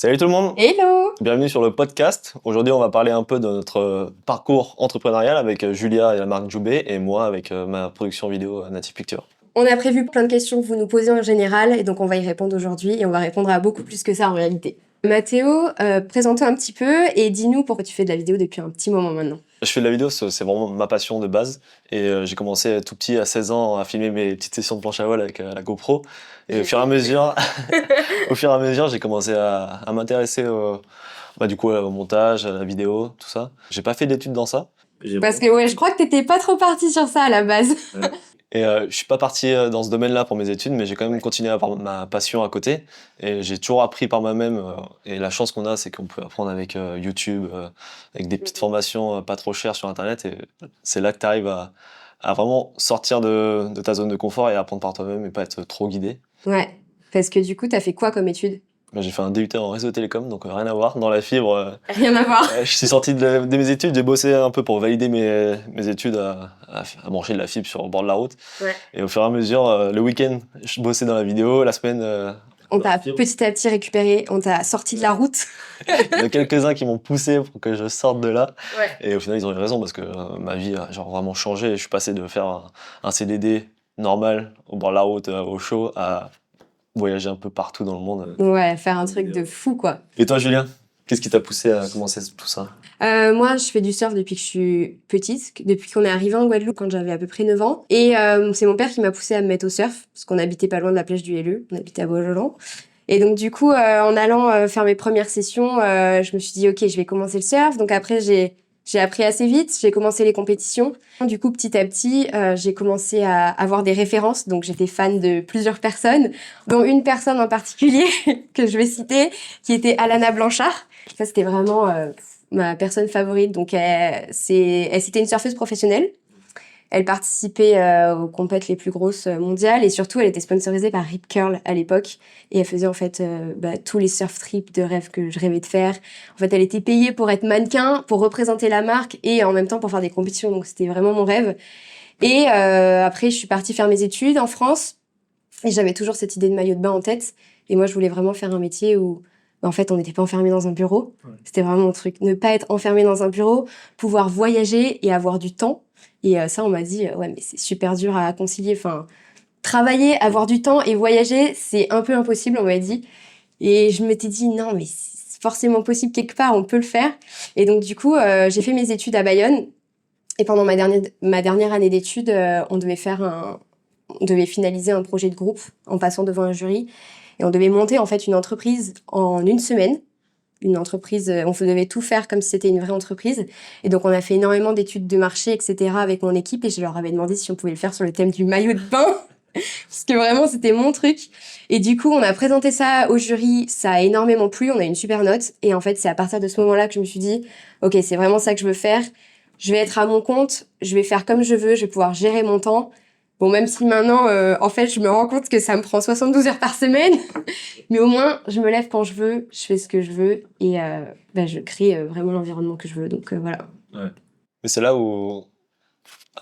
Salut tout le monde, Hello! bienvenue sur le podcast. Aujourd'hui, on va parler un peu de notre parcours entrepreneurial avec Julia et la marque Joubé et moi avec ma production vidéo Native Picture. On a prévu plein de questions que vous nous posez en général et donc on va y répondre aujourd'hui et on va répondre à beaucoup plus que ça en réalité. Mathéo, présente-toi un petit peu et dis-nous pourquoi tu fais de la vidéo depuis un petit moment maintenant. Je fais de la vidéo, c'est vraiment ma passion de base et j'ai commencé tout petit à 16 ans à filmer mes petites sessions de planche à voile avec la GoPro et au fur et à mesure, j'ai commencé à m'intéresser au montage, à la vidéo, tout ça. J'ai pas fait d'études dans ça. Parce que ouais, je crois que t'étais pas trop parti sur ça à la base. Ouais. Et je suis pas parti dans ce domaine-là pour mes études, mais j'ai quand même continué à avoir ma passion à côté. Et j'ai toujours appris par moi-même. Et la chance qu'on a, c'est qu'on peut apprendre avec YouTube, avec des petites formations pas trop chères sur Internet. Et c'est là que tu arrives à vraiment sortir de ta zone de confort et apprendre par toi-même et pas être trop guidé. Ouais, parce que du coup, t'as fait quoi comme étude? Ben, j'ai fait un DUT en réseau télécom, donc rien à voir. Dans la fibre, Rien à voir. je suis sorti de mes études, j'ai bossé un peu pour valider mes études à brancher de la fibre sur le bord de la route. Ouais. Et au fur et à mesure, le week-end, je bossais dans la vidéo, la semaine... On t'a petit à petit récupéré, on t'a sorti de la route. Il y en a quelques-uns qui m'ont poussé pour que je sorte de là. Ouais. Et au final, ils ont eu raison parce que ma vie a vraiment changé. Je suis passé de faire un CDD normal au bord de la route, au chaud, à voyager un peu partout dans le monde. Ouais, faire un truc de fou quoi. Et toi, Julien, qu'est-ce qui t'a poussé à commencer tout ça? Moi, je fais du surf depuis que je suis petite, depuis qu'on est arrivé en Guadeloupe quand j'avais à peu près 9 ans. Et c'est mon père qui m'a poussée à me mettre au surf, parce qu'on habitait pas loin de la plage du Helleu, on habitait à Beaujolan. Et donc du coup, en allant faire mes premières sessions, je me suis dit, ok, je vais commencer le surf. Donc après, j'ai appris assez vite, j'ai commencé les compétitions. Du coup, petit à petit, j'ai commencé à avoir des références. Donc j'étais fan de plusieurs personnes, dont une personne en particulier que je vais citer, qui était Alana Blanchard. Ça, c'était vraiment ma personne favorite. Donc c'était une surfeuse professionnelle. Elle participait aux compètes les plus grosses mondiales et surtout elle était sponsorisée par Rip Curl à l'époque et elle faisait en fait tous les surf trips de rêve que je rêvais de faire. En fait, elle était payée pour être mannequin, pour représenter la marque et en même temps pour faire des compétitions. Donc c'était vraiment mon rêve. Et après, je suis partie faire mes études en France et j'avais toujours cette idée de maillot de bain en tête. Et moi, je voulais vraiment faire un métier où en fait, on n'était pas enfermé dans un bureau. Ouais. C'était vraiment mon truc. Ne pas être enfermé dans un bureau, pouvoir voyager et avoir du temps. Et ça, on m'a dit, ouais, mais c'est super dur à concilier. Enfin, travailler, avoir du temps et voyager, c'est un peu impossible, on m'a dit. Et je m'étais dit, non, mais c'est forcément possible quelque part, on peut le faire. Et donc, du coup, j'ai fait mes études à Bayonne. Et pendant ma dernière année d'études, on devait finaliser un projet de groupe en passant devant un jury. Et on devait monter, en fait, une entreprise en une semaine. Une entreprise, on devait tout faire comme si c'était une vraie entreprise. Et donc, on a fait énormément d'études de marché, etc. avec mon équipe. Et je leur avais demandé si on pouvait le faire sur le thème du maillot de bain. Parce que vraiment, c'était mon truc. Et du coup, on a présenté ça au jury. Ça a énormément plu. On a eu une super note. Et en fait, c'est à partir de ce moment-là que je me suis dit, OK, c'est vraiment ça que je veux faire. Je vais être à mon compte. Je vais faire comme je veux. Je vais pouvoir gérer mon temps. Bon, même si maintenant, en fait, je me rends compte que ça me prend 72 heures par semaine. Mais au moins, je me lève quand je veux, je fais ce que je veux et je crée vraiment l'environnement que je veux. Donc voilà. Ouais. Mais c'est là où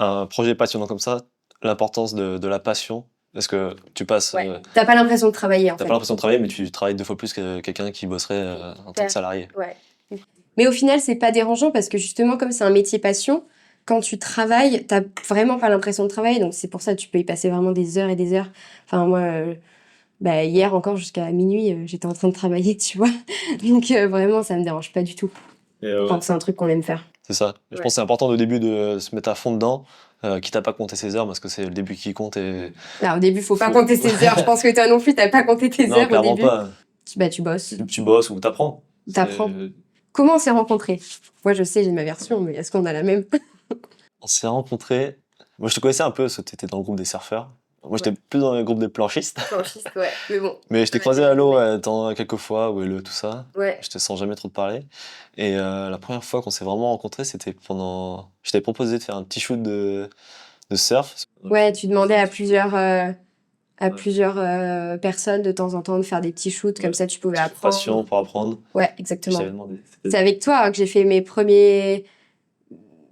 un projet passionnant comme ça, l'importance de la passion, parce que tu passes... Ouais. T'as pas l'impression de travailler, en fait. T'as pas l'impression de travailler, mais tu travailles 2 fois plus que quelqu'un qui bosserait en tant que salarié. Ouais. Mais au final, c'est pas dérangeant parce que justement, comme c'est un métier passion, quand tu travailles, t'as vraiment pas l'impression de travailler. Donc c'est pour ça que tu peux y passer vraiment des heures et des heures. Enfin, moi... hier encore jusqu'à minuit, j'étais en train de travailler, tu vois. Donc vraiment, ça me dérange pas du tout. Quand c'est un truc qu'on aime faire. C'est ça. Je pense que c'est important au début de se mettre à fond dedans, quitte à pas compter ses heures, parce que c'est le début qui compte. Alors, au début, faut pas compter ses heures. Je pense que toi non plus, t'as pas compté tes heures au début. Pas. Tu bosses. Tu bosses ou t'apprends. T'apprends. Comment on s'est rencontrés? Moi, je sais, j'ai ma version, mais est-ce qu'on a la même? On s'est rencontrés... Moi, je te connaissais un peu, parce que t'étais dans le groupe des surfeurs. Moi, j'étais plus dans le groupe des planchistes. Planchistes, ouais. Mais bon. Mais je t'ai croisé à l'eau quelques fois, tout ça. Ouais. Je te sens jamais trop te parler. Et la première fois qu'on s'est vraiment rencontrés, c'était pendant... Je t'avais proposé de faire un petit shoot de surf. Ouais, tu demandais à plusieurs personnes de temps en temps de faire des petits shoots, comme ça tu pouvais apprendre. Passion pour apprendre. Ouais, exactement. Je t'avais demandé. C'est avec toi que j'ai fait mes premiers...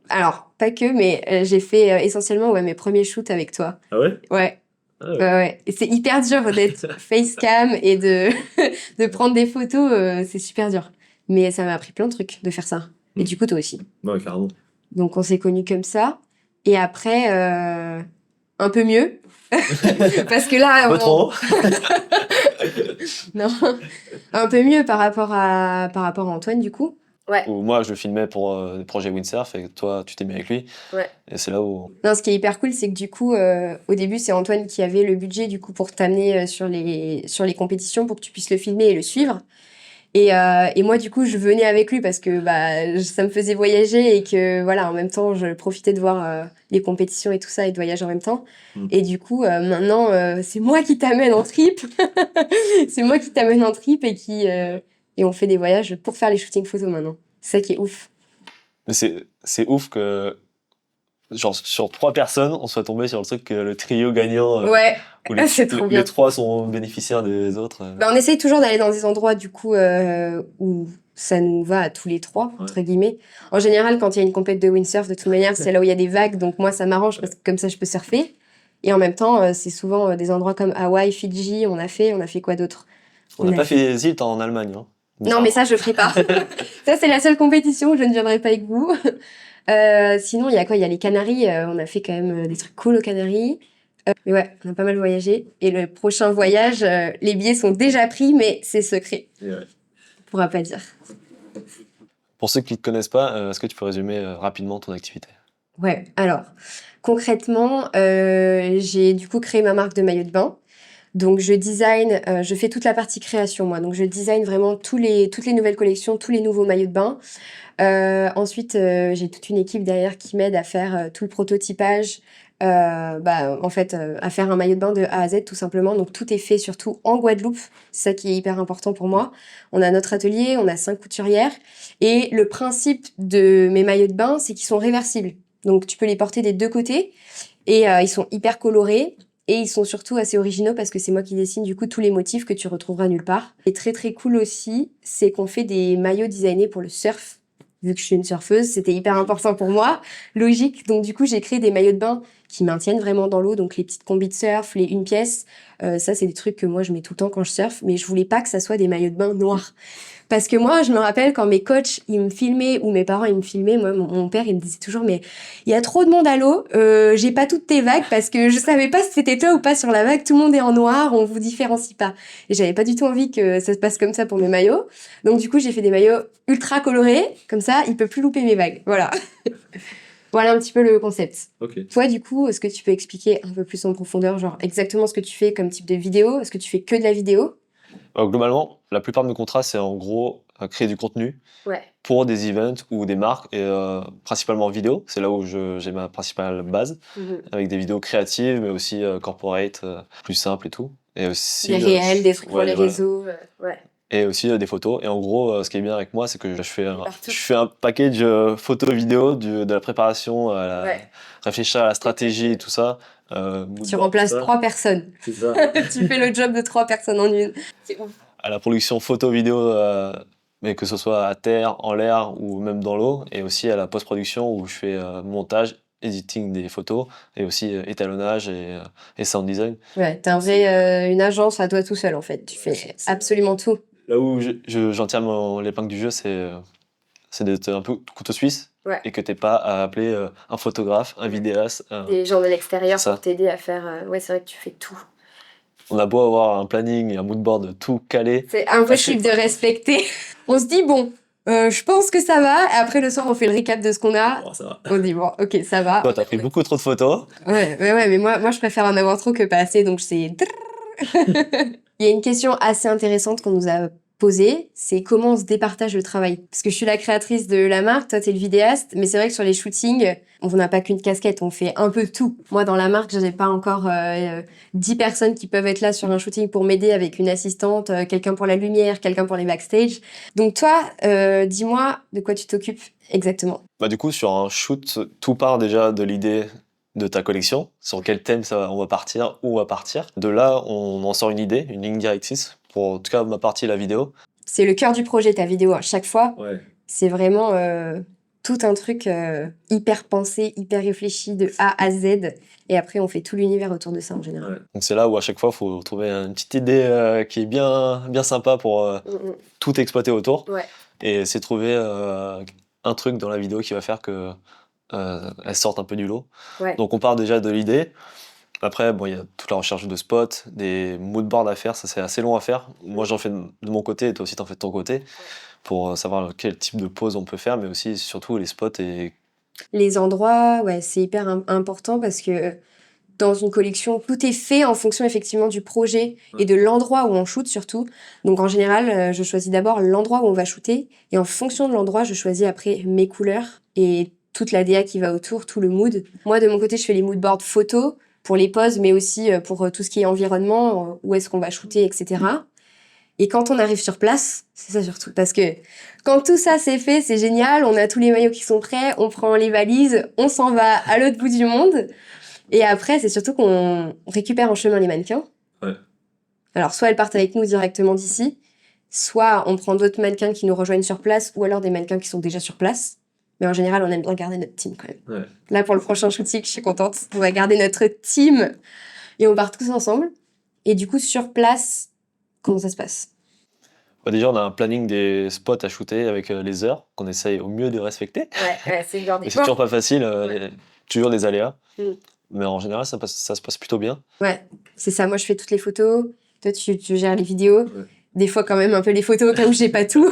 Alors, pas que, mais j'ai fait essentiellement mes premiers shoots avec toi. Ah ouais? Ouais. Ouais. Et c'est hyper dur d'être facecam et de prendre des photos, c'est super dur. Mais ça m'a appris plein de trucs de faire ça. Et du coup, toi aussi. Ouais, carrément. Donc, on s'est connus comme ça. Et après, un peu mieux. Parce que là, Un peu trop. Non, un peu mieux par rapport à Antoine, du coup. Ouais. Où moi, je le filmais pour des projets windsurf et toi, tu t'es mis avec lui. Ouais. Et c'est là où... Non, ce qui est hyper cool, c'est que du coup, au début, c'est Antoine qui avait le budget du coup pour t'amener sur les compétitions pour que tu puisses le filmer et le suivre. Et moi, du coup, je venais avec lui parce que bah, ça me faisait voyager et que voilà, en même temps, je profitais de voir les compétitions et tout ça et de voyager en même temps. Et du coup, maintenant, c'est moi qui t'amène en trip. C'est moi qui t'amène en trip et on fait des voyages pour faire les shootings photos maintenant. C'est ça qui est ouf. Mais c'est ouf que, genre, sur 3 personnes, on soit tombé sur le truc que le trio gagnant, Ouais, où les, c'est trop bien. les 3 sont bénéficiaires des autres. Bah, on essaye toujours d'aller dans des endroits du coup où ça nous va à tous les trois, entre guillemets. En général, quand il y a une compète de windsurf, de toute manière, c'est là où il y a des vagues, donc moi ça m'arrange parce que comme ça je peux surfer. Et en même temps, c'est souvent des endroits comme Hawaï, Fidji, on a fait quoi d'autre? On n'a pas fait Zilt en Allemagne. Hein. Non, mais ça je ferai pas. Ça c'est la seule compétition où je ne viendrai pas avec vous. Sinon, il y a quoi? Il y a les Canaries, on a fait quand même des trucs cool aux Canaries. Mais ouais, on a pas mal voyagé. Et le prochain voyage, les billets sont déjà pris, mais c'est secret. Ouais. On pourra pas dire. Pour ceux qui ne te connaissent pas, est-ce que tu peux résumer rapidement ton activité? Ouais, alors, concrètement, j'ai du coup créé ma marque de maillot de bain. Donc, je design, je fais toute la partie création, moi. Donc, je design vraiment toutes les nouvelles collections, tous les nouveaux maillots de bain. Ensuite, j'ai toute une équipe derrière qui m'aide à faire tout le prototypage, en fait, à faire un maillot de bain de A à Z tout simplement. Donc tout est fait surtout en Guadeloupe, c'est ça qui est hyper important pour moi. On a notre atelier, on a 5 couturières et le principe de mes maillots de bain, c'est qu'ils sont réversibles. Donc tu peux les porter des deux côtés et ils sont hyper colorés. Et ils sont surtout assez originaux parce que c'est moi qui dessine du coup tous les motifs que tu retrouveras nulle part. Et très très cool aussi, c'est qu'on fait des maillots designés pour le surf. Vu que je suis une surfeuse, c'était hyper important pour moi. Logique. Donc du coup, j'ai créé des maillots de bain qui maintiennent vraiment dans l'eau. Donc les petites combis de surf, les une pièce. Ça, c'est des trucs que moi, je mets tout le temps quand je surfe. Mais je voulais pas que ça soit des maillots de bain noirs. Parce que moi, je me rappelle quand mes coachs, ils me filmaient, ou mes parents, ils me filmaient, moi, mon père, il me disait toujours, mais il y a trop de monde à l'eau, j'ai pas toutes tes vagues, parce que je savais pas si c'était toi ou pas sur la vague, tout le monde est en noir, on vous différencie pas. Et j'avais pas du tout envie que ça se passe comme ça pour mes maillots. Donc du coup, j'ai fait des maillots ultra colorés, comme ça, il peut plus louper mes vagues. Voilà. Voilà un petit peu le concept. Okay. Toi, du coup, est-ce que tu peux expliquer un peu plus en profondeur, genre exactement ce que tu fais comme type de vidéo? Est-ce que tu fais que de la vidéo? Globalement, la plupart de mes contrats, c'est en gros créer du contenu pour des events ou des marques, et principalement en vidéo. C'est là où j'ai ma principale base, avec des vidéos créatives, mais aussi corporate, plus simples et tout. Et aussi, des réels, des trucs pour les réseaux. Et aussi des photos. Et en gros, ce qui est bien avec moi, c'est que je fais un package photo-vidéo de la préparation, réfléchir à la stratégie et tout ça. Tu remplaces 3 personnes. C'est ça. Tu fais le job de 3 personnes en une. C'est ouf. À la production photo-vidéo, mais que ce soit à terre, en l'air ou même dans l'eau. Et aussi à la post-production où je fais montage, editing des photos et aussi étalonnage et sound design. Ouais, t'es une agence à toi tout seul en fait. Tu fais absolument tout. Là où j'en tire l'épingle du jeu, c'est d'être un peu couteau suisse et que t'aies pas à appeler un photographe, un vidéaste. Des gens de l'extérieur pour t'aider à faire. Ouais, c'est vrai que tu fais tout. On a beau avoir un planning et un moodboard tout calé. C'est impossible de respecter. On se dit, bon, je pense que ça va. Et après, le soir, on fait le recap de ce qu'on a. Bon, ça va. On dit, bon, ok, ça va. Toi, t'as pris beaucoup trop de photos. Ouais, mais moi, je préfère en avoir trop que pas assez. Donc, c'est... Il y a une question assez intéressante qu'on nous a posée, c'est comment on se départage le travail. Parce que je suis la créatrice de la marque, toi t'es le vidéaste, mais c'est vrai que sur les shootings, on n'a pas qu'une casquette, on fait un peu tout. Moi dans la marque, j'avais pas encore 10 personnes qui peuvent être là sur un shooting pour m'aider avec une assistante, quelqu'un pour la lumière, quelqu'un pour les backstage. Donc toi, dis-moi de quoi tu t'occupes exactement. Du coup, sur un shoot, tout part déjà de l'idée de ta collection, sur quel thème on va partir, où on va partir. De là, on en sort une idée, une ligne directrice, pour en tout cas ma partie, la vidéo. C'est le cœur du projet, ta vidéo, à chaque fois. Ouais. C'est vraiment tout un truc hyper pensé, hyper réfléchi de A à Z. Et après, on fait tout l'univers autour de ça en général. Donc c'est là où à chaque fois, il faut trouver une petite idée qui est bien sympa pour tout exploiter autour. Ouais. Et c'est trouver un truc dans la vidéo qui va faire que elle sorte un peu du lot. Ouais. Donc on part déjà de l'idée. Après, bon, il y a toute la recherche de spots, des moodboards à faire, ça c'est assez long à faire. Moi j'en fais de mon côté et toi aussi t'en fais de ton côté pour savoir quel type de pause on peut faire, mais aussi surtout les spots et... Les endroits, ouais, c'est hyper important parce que dans une collection, tout est fait en fonction effectivement du projet et de l'endroit où on shoot surtout. Donc en général, je choisis d'abord l'endroit où on va shooter et en fonction de l'endroit, je choisis après mes couleurs et toute la DA qui va autour, tout le mood. Moi, de mon côté, je fais les moodboards photos pour les poses, mais aussi pour tout ce qui est environnement, où est-ce qu'on va shooter, etc. Et quand on arrive sur place, c'est ça surtout, parce que quand tout ça c'est fait, c'est génial, on a tous les maillots qui sont prêts, on prend les valises, on s'en va à l'autre bout du monde. Et après, c'est surtout qu'on récupère en chemin les mannequins. Ouais. Alors, soit elles partent avec nous directement d'ici, soit on prend d'autres mannequins qui nous rejoignent sur place, ou alors des mannequins qui sont déjà sur place. Mais en général, on aime bien garder notre team quand même. Ouais. Là, pour le prochain shooting, je suis contente. On va garder notre team et on part tous ensemble. Et du coup, sur place, comment ça se passe? Bah, déjà, on a un planning des spots à shooter avec les heures qu'on essaye au mieux de respecter. Ouais, c'est genre Et c'est toujours pas facile, Ouais. toujours des aléas. Mm. Mais en général, ça se passe plutôt bien. Ouais, c'est ça. Moi, je fais toutes les photos. Toi, tu gères les vidéos. Ouais. Des fois, quand même, un peu les photos, comme j'ai pas tout.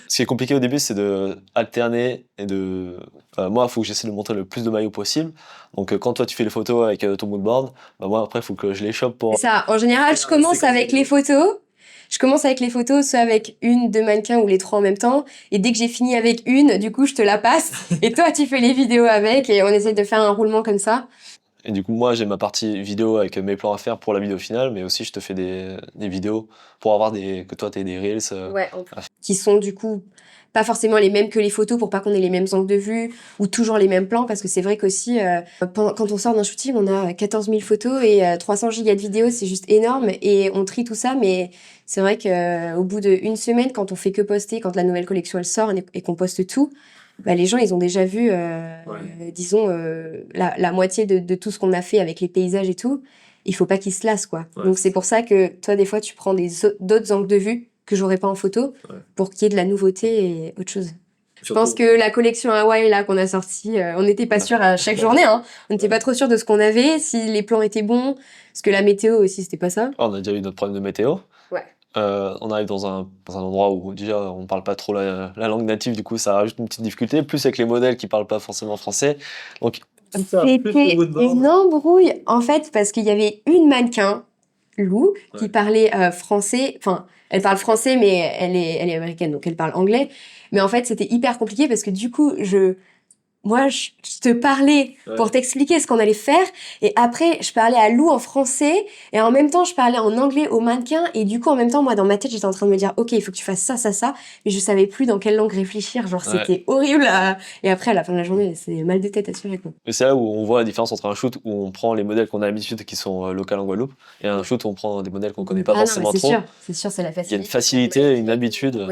Ce qui est compliqué au début, c'est de alterner et de... moi, il faut que j'essaie de montrer le plus de maillots possible. Donc, quand toi, tu fais les photos avec ton moodboard, bah, moi, après, il faut que je les chope pour... C'est ça. En général, je commence avec les photos. Je commence avec les photos, soit avec une, deux mannequins ou les trois en même temps. Et dès que j'ai fini avec une, du coup, je te la passe. Et toi, tu fais les vidéos avec. Et on essaie de faire un roulement comme ça. Et du coup, moi, j'ai ma partie vidéo avec mes plans à faire pour la vidéo finale, mais aussi, je te fais des vidéos pour avoir que toi, t'aies des reels. Ouais, qui sont du coup pas forcément les mêmes que les photos pour pas qu'on ait les mêmes angles de vue ou toujours les mêmes plans parce que c'est vrai qu'aussi quand on sort d'un shooting on a 14 000 photos et 300 gigas de vidéos, c'est juste énorme et on trie tout ça, mais c'est vrai qu'au bout d'une semaine, quand on fait que poster, quand la nouvelle collection elle sort et qu'on poste tout, bah, les gens ils ont déjà vu disons la moitié de tout ce qu'on a fait avec les paysages et tout. Il faut pas qu'ils se lassent quoi. Ouais. Donc c'est pour ça que toi des fois tu prends d'autres angles de vue que j'aurais pas en photo, pour qu'il y ait de la nouveauté et autre chose. Je pense que la collection Hawaï là qu'on a sortie, on n'était pas sûr à chaque journée, hein. On n'était pas trop sûr de ce qu'on avait, si les plans étaient bons, parce que la météo aussi c'était pas ça. On a déjà eu notre problème de météo. Ouais. On arrive dans un endroit où déjà on parle pas trop la langue native, du coup ça rajoute une petite difficulté, plus avec les modèles qui parlent pas forcément français. Donc c'était une embrouille en fait parce qu'il y avait une mannequin, Lou, qui parlait français, enfin elle parle français mais elle est américaine donc elle parle anglais, mais en fait c'était hyper compliqué parce que du coup moi, je te parlais pour t'expliquer ce qu'on allait faire. Et après, je parlais à Lou en français. Et en même temps, je parlais en anglais au mannequin. Et du coup, en même temps, moi, dans ma tête, j'étais en train de me dire, OK, il faut que tu fasses ça, ça, ça. Mais je savais plus dans quelle langue réfléchir. Genre, c'était horrible. Et après, à la fin de la journée, c'est mal de tête assuré, quoi. Et c'est là où on voit la différence entre un shoot où on prend les modèles qu'on a l'habitude qui sont locaux en Guadeloupe et un shoot où on prend des modèles qu'on connaît pas forcément trop. C'est sûr, c'est la facilité. Il y a une facilité, une habitude.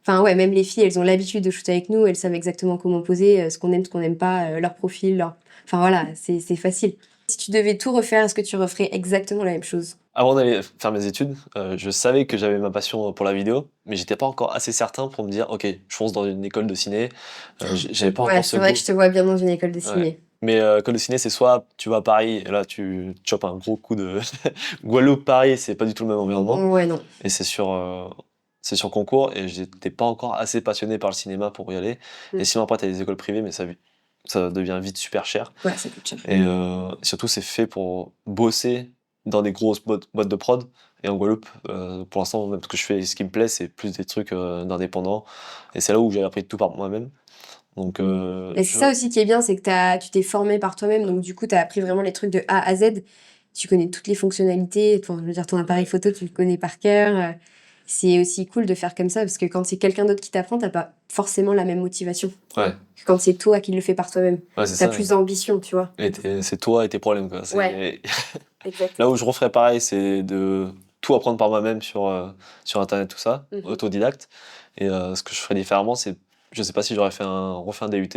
Enfin ouais, même les filles, elles ont l'habitude de shooter avec nous, elles savent exactement comment poser, ce qu'on aime, ce qu'on n'aime pas, leur profil, Enfin voilà, c'est facile. Si tu devais tout refaire, est-ce que tu referais exactement la même chose? Avant d'aller faire mes études, je savais que j'avais ma passion pour la vidéo, mais j'étais pas encore assez certain pour me dire, ok, je fonce dans une école de ciné. J'avais pas encore ce c'est vrai goût. que je te vois bien dans une école de ciné. Ouais. Mais école de ciné, c'est soit tu vas à Paris et là tu chopes un gros coup de Guadeloupe-Paris, c'est pas du tout le même environnement. Ouais, non. Et c'est sur concours et j'étais pas encore assez passionné par le cinéma pour y aller. Et sinon après t'as des écoles privées, mais ça devient vite super cher. Ouais, ça coûte cher. Et surtout c'est fait pour bosser dans des grosses boîtes de prod. Et en Guadeloupe, pour l'instant, même ce que je fais, ce qui me plaît, c'est plus des trucs d'indépendants. Et c'est là où j'ai appris tout par moi-même. Donc, et c'est ça aussi qui est bien, c'est que tu t'es formé par toi-même, donc du coup, tu as appris vraiment les trucs de A à Z. Tu connais toutes les fonctionnalités, je veux dire, ton appareil photo, tu le connais par cœur. C'est aussi cool de faire comme ça, parce que quand c'est quelqu'un d'autre qui t'apprend, t'as pas forcément la même motivation. Ouais. Que quand c'est toi qui le fais par toi-même. Ouais, t'as plus d'ambition, tu vois. Et c'est toi et tes problèmes, quoi. Ouais. Là où je referais pareil, c'est de tout apprendre par moi-même sur Internet, tout ça, autodidacte. Et ce que je ferais différemment, c'est je sais pas si j'aurais refait un DUT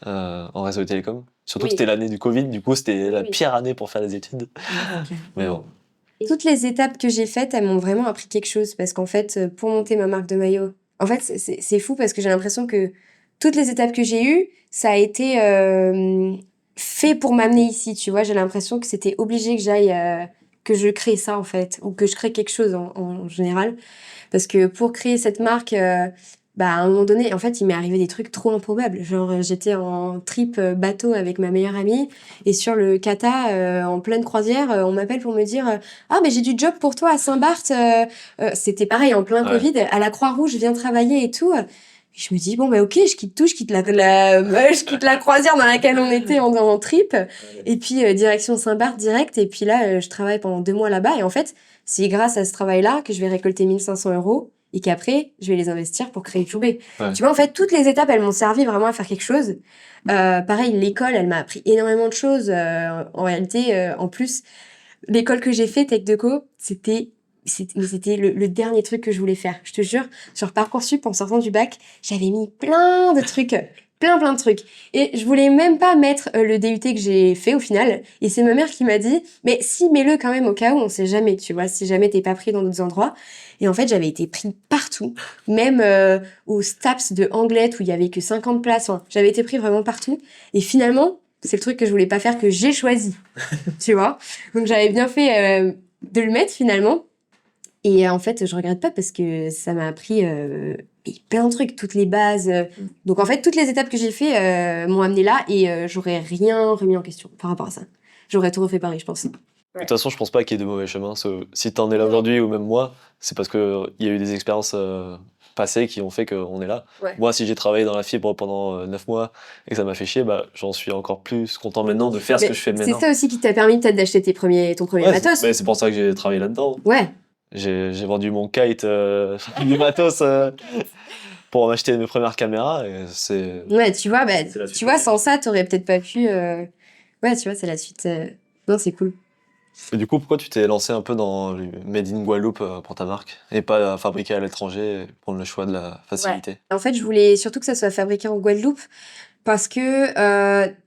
en réseau et télécom. Surtout que Oui. c'était l'année du Covid, du coup c'était la Oui. pire année pour faire les études. Mais bon. Et toutes les étapes que j'ai faites, elles m'ont vraiment appris quelque chose parce qu'en fait, pour monter ma marque de maillot, en fait, c'est fou parce que j'ai l'impression que toutes les étapes que j'ai eues, ça a été fait pour m'amener ici, tu vois. J'ai l'impression que c'était obligé que j'aille, que je crée ça en fait, ou que je crée quelque chose en général. Parce que pour créer cette marque, bah, à un moment donné, en fait, il m'est arrivé des trucs trop improbables. Genre, j'étais en trip bateau avec ma meilleure amie et sur le Kata, en pleine croisière, on m'appelle pour me dire Ah, mais j'ai du job pour toi à Saint-Barth. C'était pareil, en plein Ouais. Covid, à la Croix-Rouge, je viens travailler et tout. Et je me dis, bon, bah, ok, je quitte tout, je quitte je quitte la croisière dans laquelle on était en trip. Et puis, direction Saint-Barth direct. Et puis là, je travaille pendant 2 mois là-bas. Et en fait, c'est grâce à ce travail-là que je vais récolter 1 500 € et qu'après, je vais les investir pour créer Choubé. Ouais. Tu vois, en fait, toutes les étapes, elles m'ont servi vraiment à faire quelque chose. Pareil, l'école, elle m'a appris énormément de choses. En réalité, en plus, l'école que j'ai fait, Tech Deco, c'était le dernier truc que je voulais faire. Je te jure, sur Parcoursup, en sortant du bac, j'avais mis plein de trucs. Plein de trucs. Et je voulais même pas mettre le DUT que j'ai fait au final. Et c'est ma mère qui m'a dit, mais si, mets-le quand même au cas où, on sait jamais, tu vois, si jamais t'es pas pris dans d'autres endroits. Et en fait, j'avais été pris partout. Même au STAPS de Anglette où il y avait que 50 places. Enfin, j'avais été pris vraiment partout. Et finalement, c'est le truc que je voulais pas faire que j'ai choisi. Tu vois? Donc j'avais bien fait de le mettre finalement. Et en fait, je regrette pas parce que ça m'a appris plein de trucs, toutes les bases. Donc en fait, toutes les étapes que j'ai fait m'ont amené là et j'aurais rien remis en question par rapport à ça. J'aurais tout refait pareil, je pense. De toute façon, je pense pas qu'il y ait de mauvais chemins. Si t'en es là aujourd'hui ou même moi, c'est parce qu'il y a eu des expériences passées qui ont fait qu'on est là. Ouais. Moi, si j'ai travaillé dans la fibre pendant 9 mois et que ça m'a fait chier, bah, j'en suis encore plus content maintenant de faire ce Mais que je fais c'est maintenant. ça aussi qui t'a permis peut-être d'acheter ton premier Ouais, matos. c'est pour ça que j'ai travaillé là-dedans. Ouais. J'ai vendu mon kite du matos pour m'acheter mes premières caméras. Et c'est... Ouais, tu vois, bah, C'est la suite. tu vois, sans ça, t'aurais peut-être pas pu. Ouais, tu vois, c'est la suite. Non, c'est cool. Et du coup, pourquoi tu t'es lancé un peu dans le Made in Guadeloupe pour ta marque et pas fabriquer à l'étranger et prendre le choix de la facilité? En fait, je voulais surtout que ça soit fabriqué en Guadeloupe parce que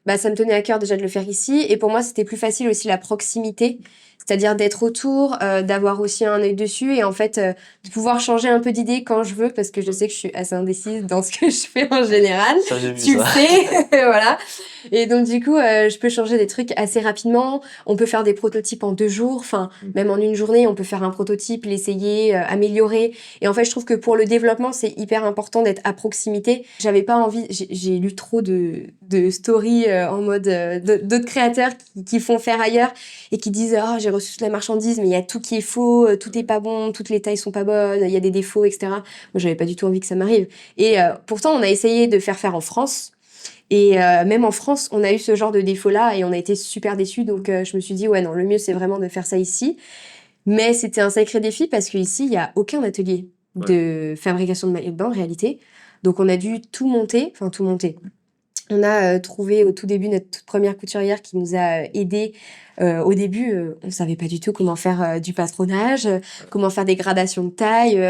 bah, ça me tenait à cœur déjà de le faire ici. Et pour moi, c'était plus facile aussi la proximité. C'est-à-dire d'être autour, d'avoir aussi un œil dessus et en fait de pouvoir changer un peu d'idée quand je veux parce que je sais que je suis assez indécise dans ce que je fais en général. Ça, j'ai vu Tu le ça. sais, voilà. Et donc du coup, je peux changer des trucs assez rapidement. On peut faire des prototypes en 2 jours, enfin même en une journée, on peut faire un prototype, l'essayer, améliorer. Et en fait, je trouve que pour le développement, c'est hyper important d'être à proximité. J'avais pas envie, j'ai lu trop de stories en mode d'autres créateurs qui font faire ailleurs et qui disent oh j'ai reçu toute la marchandise mais il y a tout qui est faux, tout est pas bon, toutes les tailles sont pas bonnes, il y a des défauts, etc. Moi j'avais pas du tout envie que ça m'arrive. Et pourtant on a essayé de faire en France. Et même en France, on a eu ce genre de défaut-là et on a été super déçus. Donc je me suis dit, ouais, non, le mieux, c'est vraiment de faire ça ici. Mais c'était un sacré défi parce qu'ici, il n'y a aucun atelier de fabrication de maillots de bain en réalité. Donc on a dû tout monter, enfin tout monter. On a trouvé au tout début notre toute première couturière qui nous a aidés. Au début, on savait pas du tout comment faire du patronage, comment faire des gradations de taille,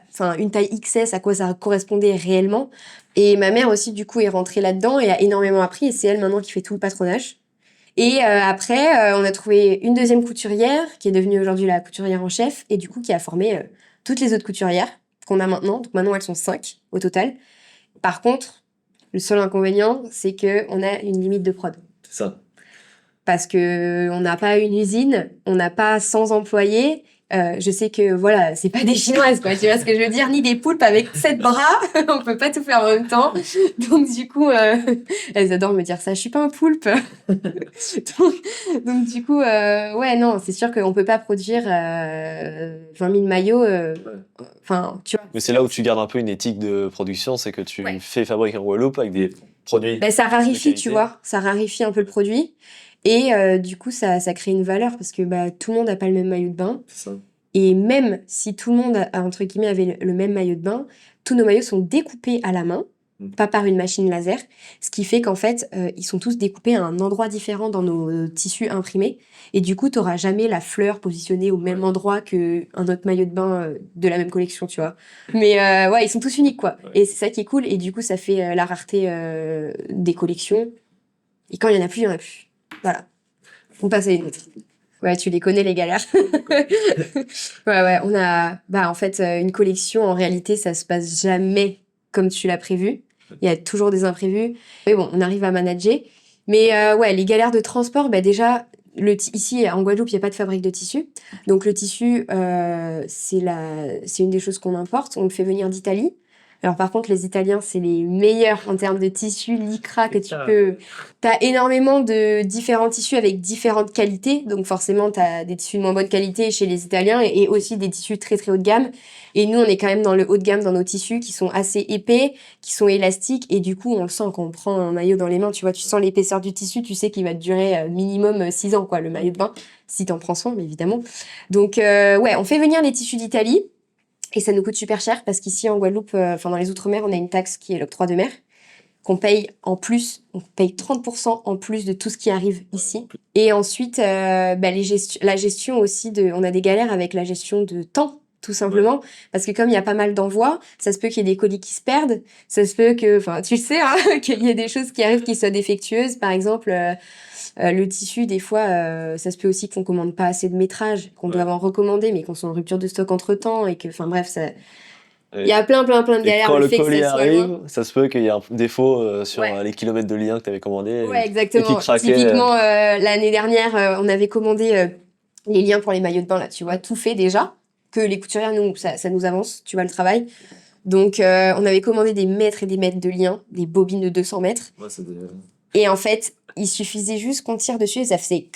enfin une taille XS, à quoi ça correspondait réellement. Et ma mère aussi, du coup, est rentrée là-dedans et a énormément appris. Et c'est elle maintenant qui fait tout le patronage. Et après, on a trouvé une deuxième couturière qui est devenue aujourd'hui la couturière en chef et du coup qui a formé toutes les autres couturières qu'on a maintenant. Donc maintenant, elles sont 5 au total. Par contre, le seul inconvénient, c'est que on a une limite de prod. C'est ça. Parce que on n'a pas une usine, on n'a pas 100 employés. Je sais que voilà, c'est pas des chinoises quoi, tu vois ce que je veux dire, ni des poulpes avec 7 bras, on peut pas tout faire en même temps. Donc du coup, elles adorent me dire ça, je suis pas un poulpe. donc du coup, ouais non, c'est sûr qu'on peut pas produire 20 000 maillots. Enfin, tu vois. Mais c'est là où tu gardes un peu une éthique de production, c'est que tu fais fabriquer en Guadeloupe avec des produits. Ben, ça raréfie, de tu qualité. vois, ça raréfie un peu le produit. Et du coup, ça crée une valeur parce que bah, tout le monde n'a pas le même maillot de bain. C'est ça. Et même si tout le monde, entre guillemets, avait le même maillot de bain, tous nos maillots sont découpés à la main. pas par une machine laser, ce qui fait qu'en fait, ils sont tous découpés à un endroit différent dans nos tissus imprimés, et du coup, t'auras jamais la fleur positionnée au même endroit que un autre maillot de bain de la même collection, tu vois. Mais ouais, ils sont tous uniques, quoi. Ouais. Et c'est ça qui est cool, et du coup, ça fait la rareté des collections. Et quand il y en a plus, il y en a plus. Voilà. On passe à une autre. Ouais, tu les connais, les galères. Ouais, on a, en fait, une collection, en réalité, ça se passe jamais comme tu l'as prévu. Il y a toujours des imprévus. Mais bon, on arrive à manager. Mais ouais, les galères de transport, déjà, ici, en Guadeloupe, il n'y a pas de fabrique de tissu. Donc, le tissu, c'est une des choses qu'on importe. On le fait venir d'Italie. Alors, par contre, les Italiens, c'est les meilleurs en termes de tissu, lycra que tu peux. T'as énormément de différents tissus avec différentes qualités. Donc, forcément, t'as des tissus de moins bonne qualité chez les Italiens et aussi des tissus très, très haut de gamme. Et nous, on est quand même dans le haut de gamme dans nos tissus qui sont assez épais, qui sont élastiques. Et du coup, on le sent quand on prend un maillot dans les mains. Tu vois, tu sens l'épaisseur du tissu. Tu sais qu'il va te durer minimum 6 ans, quoi, le maillot de bain. Si t'en prends soin, mais évidemment. Donc, ouais, on fait venir les tissus d'Italie. Et ça nous coûte super cher parce qu'ici en Guadeloupe, enfin dans les Outre-mer, on a une taxe qui est l'octroi de mer, qu'on paye en plus, on paye 30% en plus de tout ce qui arrive ici. Et ensuite, la gestion aussi on a des galères avec la gestion de temps, tout simplement, parce que comme il y a pas mal d'envois, ça se peut qu'il y ait des colis qui se perdent, ça se peut que, enfin, tu sais, hein, qu'il y ait des choses qui arrivent qui soient défectueuses, par exemple. Le tissu, des fois, ça se peut aussi qu'on commande pas assez de métrage, qu'on doit en recommander, mais qu'on soit en rupture de stock entre-temps et que, enfin bref, ça, il y a plein de Et galères. quand le fait que colis ça soit loin. arrive, ça se peut qu'il y ait un défaut sur Ouais. les kilomètres de lien que tu avais commandé Ouais, et qui exactement. craquait. Typiquement, l'année dernière, on avait commandé les liens pour les maillots de bain, là, tu vois, tout fait déjà, que les couturières, nous, ça nous avance, tu vois, le travail. Donc, on avait commandé des mètres et des mètres de liens, des bobines de 200 mètres. Ouais, Et en fait, il suffisait juste qu'on tire dessus et ça faisait...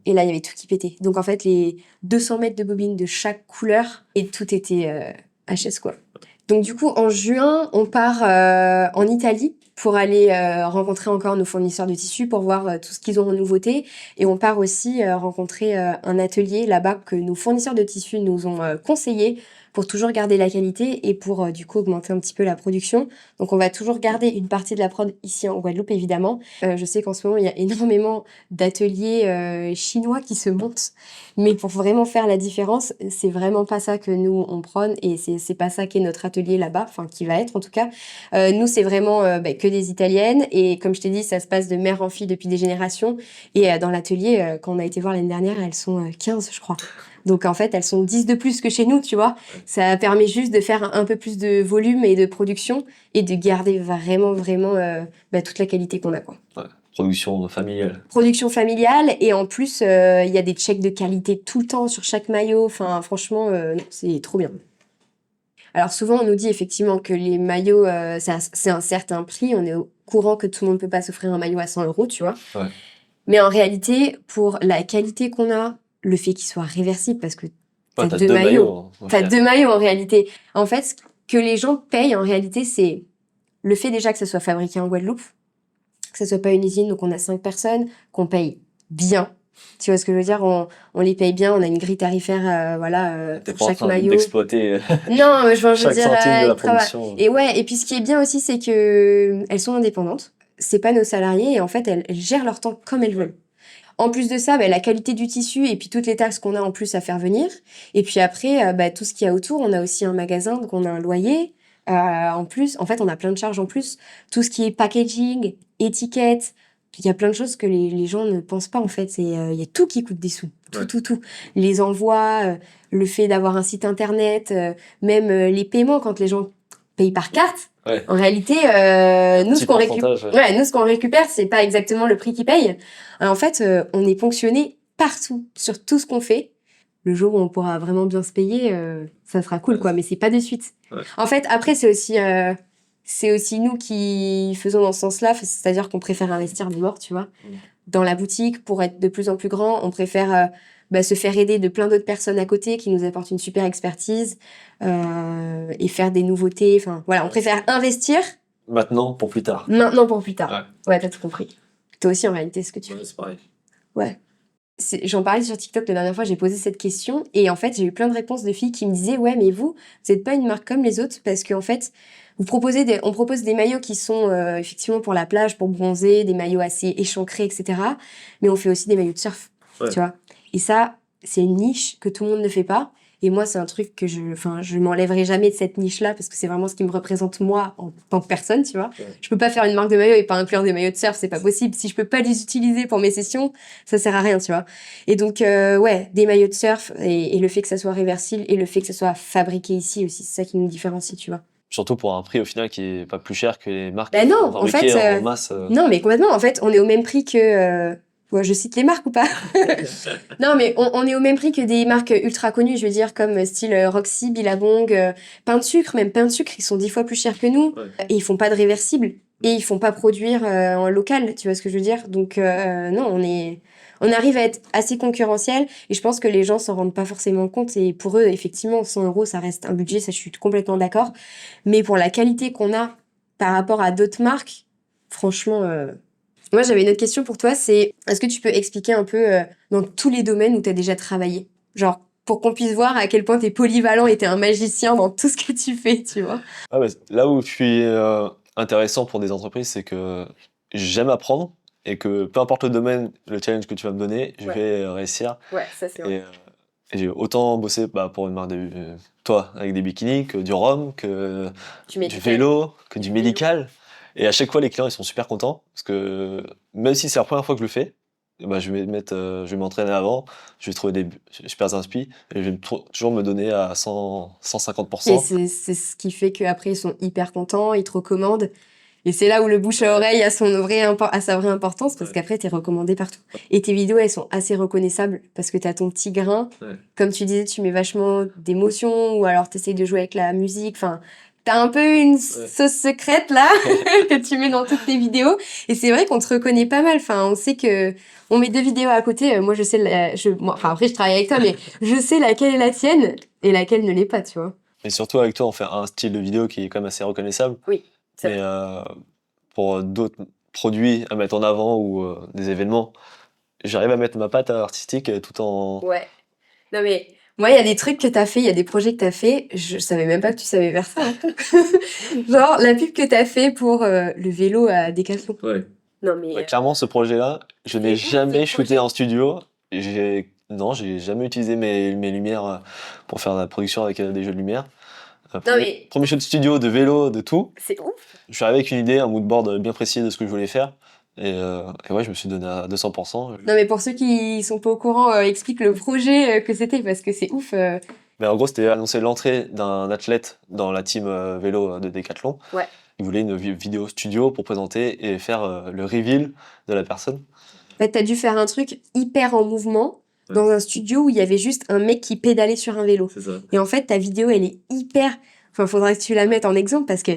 Et là, il y avait tout qui pétait. Donc, en fait, les 200 mètres de bobines de chaque couleur, et tout était HS, quoi. Donc, du coup, en juin, on part en Italie pour aller rencontrer encore nos fournisseurs de tissus pour voir tout ce qu'ils ont en nouveauté. Et on part aussi rencontrer un atelier là-bas que nos fournisseurs de tissus nous ont conseillé pour toujours garder la qualité et pour du coup augmenter un petit peu la production. Donc on va toujours garder une partie de la prod ici en Guadeloupe évidemment. Je sais qu'en ce moment il y a énormément d'ateliers chinois qui se montent, mais pour vraiment faire la différence, c'est vraiment pas ça que nous on prône et c'est pas ça qui est notre atelier là-bas, enfin qui va être en tout cas. Nous c'est vraiment que des Italiennes et comme je t'ai dit ça se passe de mère en fille depuis des générations et dans l'atelier quand on a été voir l'année dernière elles sont 15 je crois. Donc en fait, elles sont 10 de plus que chez nous, tu vois. Ça permet juste de faire un peu plus de volume et de production et de garder vraiment toute la qualité qu'on a, quoi. Ouais, production familiale. Production familiale et en plus, il y a des checks de qualité tout le temps sur chaque maillot. Enfin, franchement, c'est trop bien. Alors souvent, on nous dit effectivement que les maillots, c'est un certain prix. On est au courant que tout le monde peut pas s'offrir un maillot à 100 €, tu vois. Ouais. Mais en réalité, pour la qualité qu'on a, le fait qu'il soit réversible, parce que t'as T'as deux maillots. hein, T'as deux maillots en réalité. En fait, ce que les gens payent en réalité, c'est le fait déjà que ça soit fabriqué en Guadeloupe, que ça soit pas une usine, donc on a 5 personnes, qu'on paye bien. Tu vois ce que je veux dire? On les paye bien, on a une grille tarifaire, T'es pour pas en chaque train maillot. d'exploiter Non, mais je veux chaque dire, centime de la ils travaillent. production. Et ouais, et puis ce qui est bien aussi, c'est que elles sont indépendantes. C'est pas nos salariés et en fait, elles gèrent leur temps comme elles veulent. En plus de ça, la qualité du tissu et puis toutes les taxes qu'on a en plus à faire venir. Et puis après, tout ce qu'il y a autour, on a aussi un magasin, donc on a un loyer. En plus, en fait, on a plein de charges en plus. Tout ce qui est packaging, étiquette, il y a plein de choses que les gens ne pensent pas en fait. Il y a tout qui coûte des sous. Tout. Les envois, le fait d'avoir un site internet, même les paiements quand les gens payent par carte. Ouais. En réalité, nous, ce qu'on récupère, c'est pas exactement le prix qu'ils payent. En fait, on est ponctionné partout, sur tout ce qu'on fait. Le jour où on pourra vraiment bien se payer, ça sera cool, quoi. Mais c'est pas de suite. Ouais. En fait, après, c'est aussi nous qui faisons dans ce sens-là. C'est-à-dire qu'on préfère investir d'abord, tu vois, dans la boutique pour être de plus en plus grand. On préfère se faire aider de plein d'autres personnes à côté qui nous apportent une super expertise et faire des nouveautés. Enfin, voilà, on préfère investir. Maintenant pour plus tard. Maintenant pour plus tard. Ouais, t'as tout compris. Toi aussi, en réalité, ce que tu fais. C'est pareil. Ouais. J'en parlais sur TikTok la dernière fois, j'ai posé cette question et en fait, j'ai eu plein de réponses de filles qui me disaient ouais, mais vous êtes pas une marque comme les autres parce qu'en fait, on propose des maillots qui sont effectivement pour la plage, pour bronzer, des maillots assez échancrés, etc. Mais on fait aussi des maillots de surf, Ouais. tu vois. Et ça, c'est une niche que tout le monde ne fait pas. Et moi, c'est un truc que je m'enlèverai jamais de cette niche-là parce que c'est vraiment ce qui me représente moi en tant que personne, tu vois. Ouais. Je peux pas faire une marque de maillot et pas inclure des maillots de surf, c'est pas possible. Si je peux pas les utiliser pour mes sessions, ça sert à rien, tu vois. Et donc, ouais, des maillots de surf et le fait que ça soit réversible et le fait que ça soit fabriqué ici aussi, c'est ça qui nous différencie, tu vois. Surtout pour un prix au final qui est pas plus cher que les marques Ben qui sont non, en fabriquées fait, en masse. non, mais complètement. En fait, on est au même prix que, ouais, je cite les marques ou pas? Non, mais on est au même prix que des marques ultra connues, je veux dire, comme style Roxy, Billabong, Pain de sucre, même Pain de sucre, ils sont 10 fois plus chers que nous. Ouais. Et ils font pas de réversible. Et ils font pas produire en local, tu vois ce que je veux dire? Donc, non, on arrive à être assez concurrentiel et je pense que les gens s'en rendent pas forcément compte. Et pour eux, effectivement, 100 euros, ça reste un budget, ça, je suis complètement d'accord. Mais pour la qualité qu'on a par rapport à d'autres marques, franchement, moi, j'avais une autre question pour toi, c'est est-ce que tu peux expliquer un peu dans tous les domaines où tu as déjà travaillé? Genre, pour qu'on puisse voir à quel point tu es polyvalent et tu es un magicien dans tout ce que tu fais, tu vois? Ah ouais, là où je suis intéressant pour des entreprises, c'est que j'aime apprendre et que peu importe le domaine, le challenge que tu vas me donner, je Ouais. vais réussir. Ouais, ça c'est Et j'ai autant bossé pour une marque de toi avec des bikinis que du rhum, que du vélo, que du médical. Et à chaque fois, les clients ils sont super contents parce que même si c'est la première fois que je le fais, je vais je vais m'entraîner avant, je vais trouver des super inspi et je vais toujours me donner à 100, Et 150%. c'est ce qui fait qu'après, ils sont hyper contents, ils te recommandent. Et c'est là où le bouche à oreille a sa vraie importance parce Ouais. qu'après, t'es recommandé partout. Et tes vidéos, elles sont assez reconnaissables parce que t'as ton petit grain. Ouais. Comme tu disais, tu mets vachement d'émotion ou alors t'essayes de jouer avec la musique. Enfin, t'as un peu une sauce secrète là que tu mets dans toutes tes vidéos. Et c'est vrai qu'on te reconnaît pas mal. Enfin, on sait que on met deux vidéos à côté. Moi, je sais, enfin après, je travaille avec toi, mais je sais laquelle est la tienne et laquelle ne l'est pas, tu vois. Et surtout avec toi, on fait un style de vidéo qui est quand même assez reconnaissable. Oui, c'est Mais pour d'autres produits à mettre en avant ou des événements, j'arrive à mettre ma patte artistique tout en... Ouais. Non mais moi, il y a des trucs que t'as fait, il y a des projets que t'as fait, je savais même pas que tu savais faire ça, hein. Genre la pub que t'as fait pour le vélo à Decathlon. Ouais. Non mais Clairement, ce projet-là, je n'ai c'est ouf, jamais ce shooté projet. en studio. Non, j'ai jamais utilisé mes lumières pour faire de la production avec des jeux de lumière. mais- Premier shoot studio de vélo, de tout. c'est ouf. Je suis arrivé avec une idée, un moodboard bien précis de ce que je voulais faire. Et ouais, je me suis donné à 200%. Non mais pour ceux qui sont pas au courant, explique le projet que c'était parce que c'est ouf. Mais en gros, c'était annoncer l'entrée d'un athlète dans la team vélo de Decathlon. Ouais. Il voulait une vidéo studio pour présenter et faire le reveal de la personne. En fait, t'as dû faire un truc hyper en mouvement dans un studio où il y avait juste un mec qui pédalait sur un vélo. C'est ça. Et en fait, ta vidéo, elle est hyper... Enfin, faudrait que tu la mettes en exemple parce que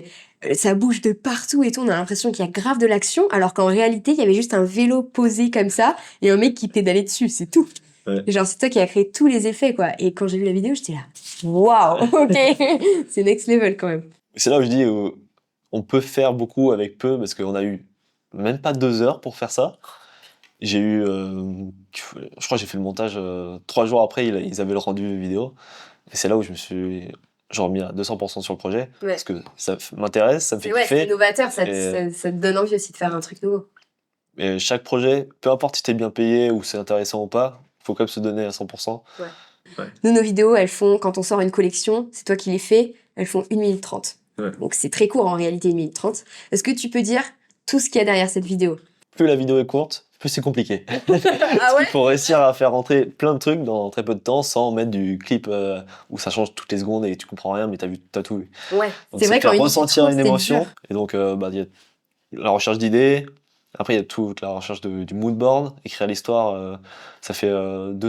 ça bouge de partout et tout. On a l'impression qu'il y a grave de l'action, alors qu'en réalité, il y avait juste un vélo posé comme ça et un mec qui pédalait dessus, c'est tout. Ouais. Et genre, c'est toi qui as créé tous les effets, quoi. Et quand j'ai vu la vidéo, j'étais là, waouh, ok, c'est next level quand même. C'est là où je dis on peut faire beaucoup avec peu parce qu'on a eu même pas 2 heures pour faire ça. J'ai eu, je crois que j'ai fait le montage 3 jours après, ils avaient le rendu vidéo. Et c'est là où je me suis genre mis à 200% sur le projet Ouais. parce que ça m'intéresse, ça me fait C'est kiffer. novateur, ça Et- te donne envie aussi de faire un truc nouveau. Et chaque projet, peu importe si t'es bien payé ou c'est intéressant ou pas, faut quand même se donner à 100%. Nous, nos vidéos, elles font, quand on sort une collection, c'est toi qui les fais, elles font 1 minute 30. Ouais. Donc c'est très court en réalité, 1 minute 30. Est-ce que tu peux dire tout ce qu'il y a derrière cette vidéo? Plus la vidéo est courte, plus c'est compliqué. Ah Il faut réussir à faire rentrer plein de trucs dans très peu de temps sans mettre du clip où ça change toutes les secondes et tu comprends rien mais t'as tout vu. Ouais, Donc c'est vrai faire qu'en ressentir une émotion. dur. Et donc il y a la recherche d'idées. Après il y a toute la recherche du mood board, écrire l'histoire. Ça fait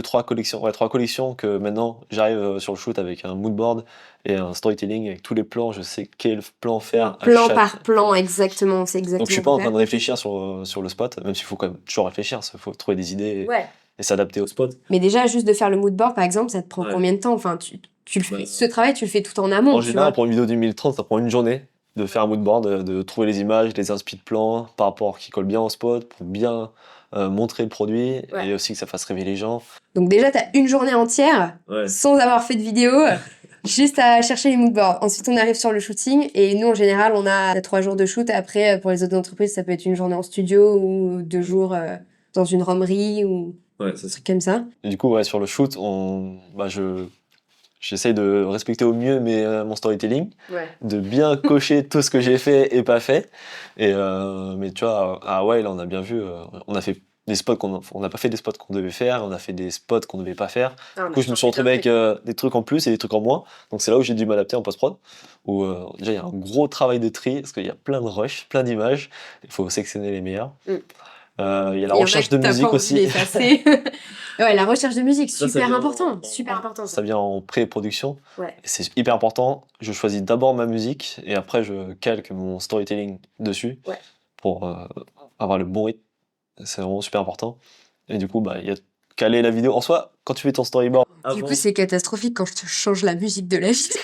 3 collections que maintenant j'arrive sur le shoot avec un mood board et un storytelling avec tous les plans. Je sais quel plan faire. à Plan chaque- par plan, exactement, c'est exactement. Donc je suis pas en train ça. de réfléchir sur le spot, même s'il faut quand même toujours réfléchir, il faut trouver des idées Ouais. et s'adapter au spot. Mais déjà, juste de faire le mood board, par exemple, ça te prend Ouais. combien de temps? Enfin, tu le fais. Bah, Ce travail, tu le fais tout en amont, En tu général, vois. pour une vidéo de 2030, ça prend une journée de faire un mood board, de trouver les images, les inspi de plans par rapport qui collent bien au spot, pour bien montrer le produit Ouais. et aussi que ça fasse rêver les gens. Donc déjà, t'as une journée entière Ouais. sans avoir fait de vidéo, juste à chercher les moodboards. Ensuite, on arrive sur le shooting et nous, en général, on a 3 jours de shoot. Après, pour les autres entreprises, ça peut être une journée en studio ou 2 jours dans une romerie ou Ouais, un truc comme ça. Et du coup, ouais, sur le shoot, j'essaye de respecter au mieux mon storytelling, Ouais. de bien cocher tout ce que j'ai fait et pas fait. Mais tu vois, à Hawaï, là, on a bien vu, on a fait des spots on n'a pas fait des spots qu'on devait faire, on a fait des spots qu'on devait pas faire. Du coup, je me suis retrouvé avec des trucs en plus et des trucs en moins. Donc, c'est là où j'ai dû m'adapter en post-prod, où déjà, il y a un gros travail de tri, parce qu'il y a plein de rushs, plein d'images. Il faut sélectionner les meilleurs. Il y a la recherche de musique aussi. Ouais, la recherche de musique, Ça super vient important. en- Super important. Ça vient en pré-production. Ouais. Et c'est hyper important. Je choisis d'abord ma musique et après je calque mon storytelling dessus Ouais. pour avoir le bon rythme. C'est vraiment super important. Et du coup, il y a caler la vidéo. En soi, quand tu fais ton storyboard, Du coup, c'est catastrophique quand je te change la musique de la vidéo.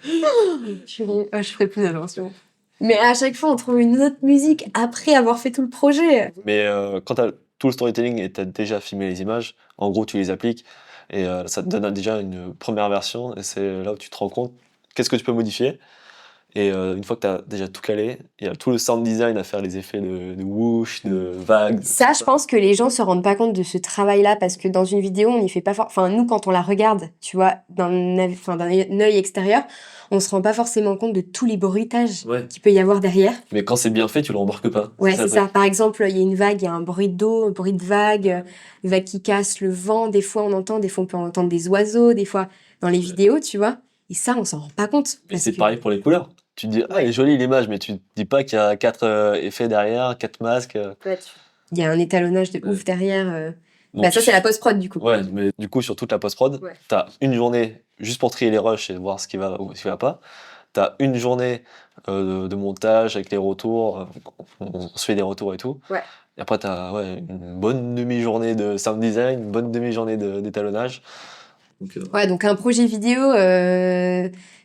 Je ferai plus attention. Mais à chaque fois, on trouve une autre musique après avoir fait tout le projet. Mais quand tu as tout le storytelling et tu as déjà filmé les images, en gros, tu les appliques et ça te donne déjà une première version. Et c'est là où tu te rends compte qu'est-ce que tu peux modifier. Et une fois que tu as déjà tout calé, il y a tout le sound design à faire, les effets de whoosh, de vagues. Ça, je pense que les gens se rendent pas compte de ce travail-là parce que dans une vidéo, on n'y fait pas Enfin, nous, quand on la regarde, tu vois, d'un œil extérieur, on se rend pas forcément compte de tous les bruitages qu'il peut y avoir derrière. Mais quand c'est bien fait, tu le remarques pas. Ouais, c'est ça. Par exemple, il y a une vague, il y a un bruit d'eau, un bruit de vague, une vague qui casse, le vent. Des fois, on entend, des fois, on peut entendre des oiseaux, des fois, dans les vidéos, tu vois. Et ça, on s'en rend pas compte. Mais c'est pareil pour les couleurs. Tu te dis, ah, elle est jolie l'image, mais tu te dis pas qu'il y a 4 effets derrière, 4 masques. Il y a un étalonnage de ouf derrière. Donc, ça, c'est la post-prod, du coup. Ouais, mais du coup, sur toute la post-prod, t'as une journée juste pour trier les rushs et voir ce qui va ou ce qui va pas. T'as une journée de montage avec les retours. On se fait des retours et tout. Ouais. Et après, t'as une bonne demi-journée de sound design, une bonne demi-journée d'étalonnage. Ouais, donc un projet vidéo,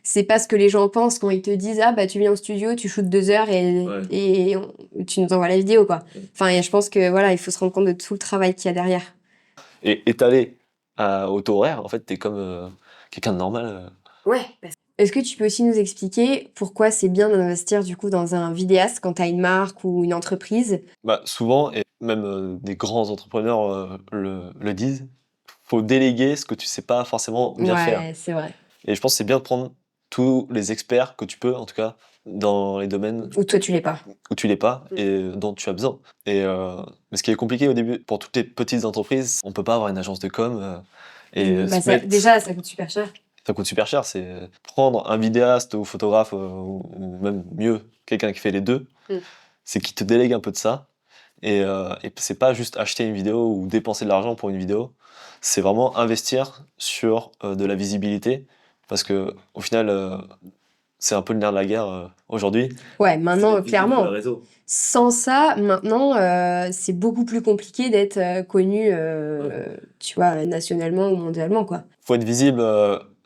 c'est pas ce que les gens pensent quand ils te disent ah bah tu viens au studio, tu shootes 2 heures et tu nous envoies la vidéo quoi. Enfin, et je pense que voilà, il faut se rendre compte de tout le travail qu'il y a derrière. Et étalé au taux horaire, en fait, t'es comme quelqu'un de normal. Ouais. Est-ce que tu peux aussi nous expliquer pourquoi c'est bien d'investir du coup dans un vidéaste quand t'as une marque ou une entreprise? Souvent, et même des grands entrepreneurs le disent, faut déléguer ce que tu sais pas forcément bien faire. Ouais, c'est vrai. Et je pense que c'est bien de prendre tous les experts que tu peux, en tout cas, dans les domaines Ou toi tu l'es pas. où tu l'es pas et dont tu as besoin. Mais ce qui est compliqué au début, pour toutes les petites entreprises, on peut pas avoir une agence de com Déjà, ça coûte super cher. ça coûte super cher. C'est prendre un vidéaste ou photographe ou même mieux, quelqu'un qui fait les deux, c'est qu'il te délègue un peu de ça. Et c'est pas juste acheter une vidéo ou dépenser de l'argent pour une vidéo, c'est vraiment investir sur de la visibilité, parce que au final, c'est un peu le nerf de la guerre aujourd'hui. Ouais, maintenant, clairement. Réseau. Sans ça, maintenant, c'est beaucoup plus compliqué d'être connu, tu vois, nationalement ou mondialement, quoi. Faut être visible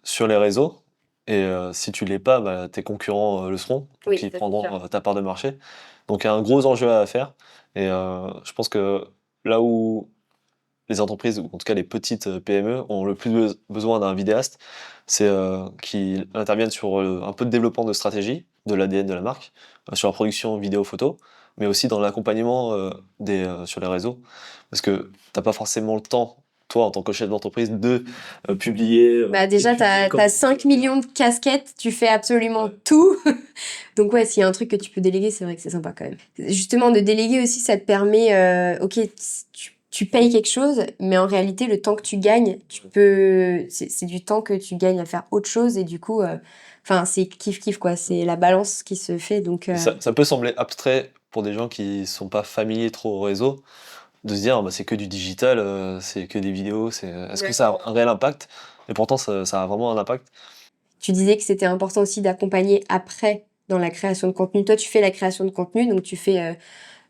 sur les réseaux, et si tu l'es pas, tes concurrents le seront, donc ils prendront ta part de marché. Donc il y a un gros enjeu à faire, et je pense que là où les entreprises, ou en tout cas les petites PME, ont le plus besoin d'un vidéaste, c'est qu'il intervienne sur un peu de développement de stratégie, de l'ADN de la marque, sur la production vidéo-photo, mais aussi dans l'accompagnement sur les réseaux. Parce que t'as pas forcément le temps, toi, en tant que chef d'entreprise, de publier. Déjà, t'as 5 millions de casquettes, tu fais absolument tout. Donc ouais, s'il y a un truc que tu peux déléguer, c'est vrai que c'est sympa quand même. Justement, de déléguer aussi, ça te permet, ok, tu payes quelque chose, mais en réalité, le temps que tu gagnes, c'est du temps que tu gagnes à faire autre chose et du coup, c'est kiff-kiff quoi. C'est la balance qui se fait. Donc, Ça peut sembler abstrait pour des gens qui sont pas familiers trop au réseau, de se dire c'est que du digital, c'est que des vidéos, est-ce que ça a un réel impact? Et pourtant, ça a vraiment un impact. Tu disais que c'était important aussi d'accompagner après dans la création de contenu. Toi, tu fais la création de contenu, donc tu fais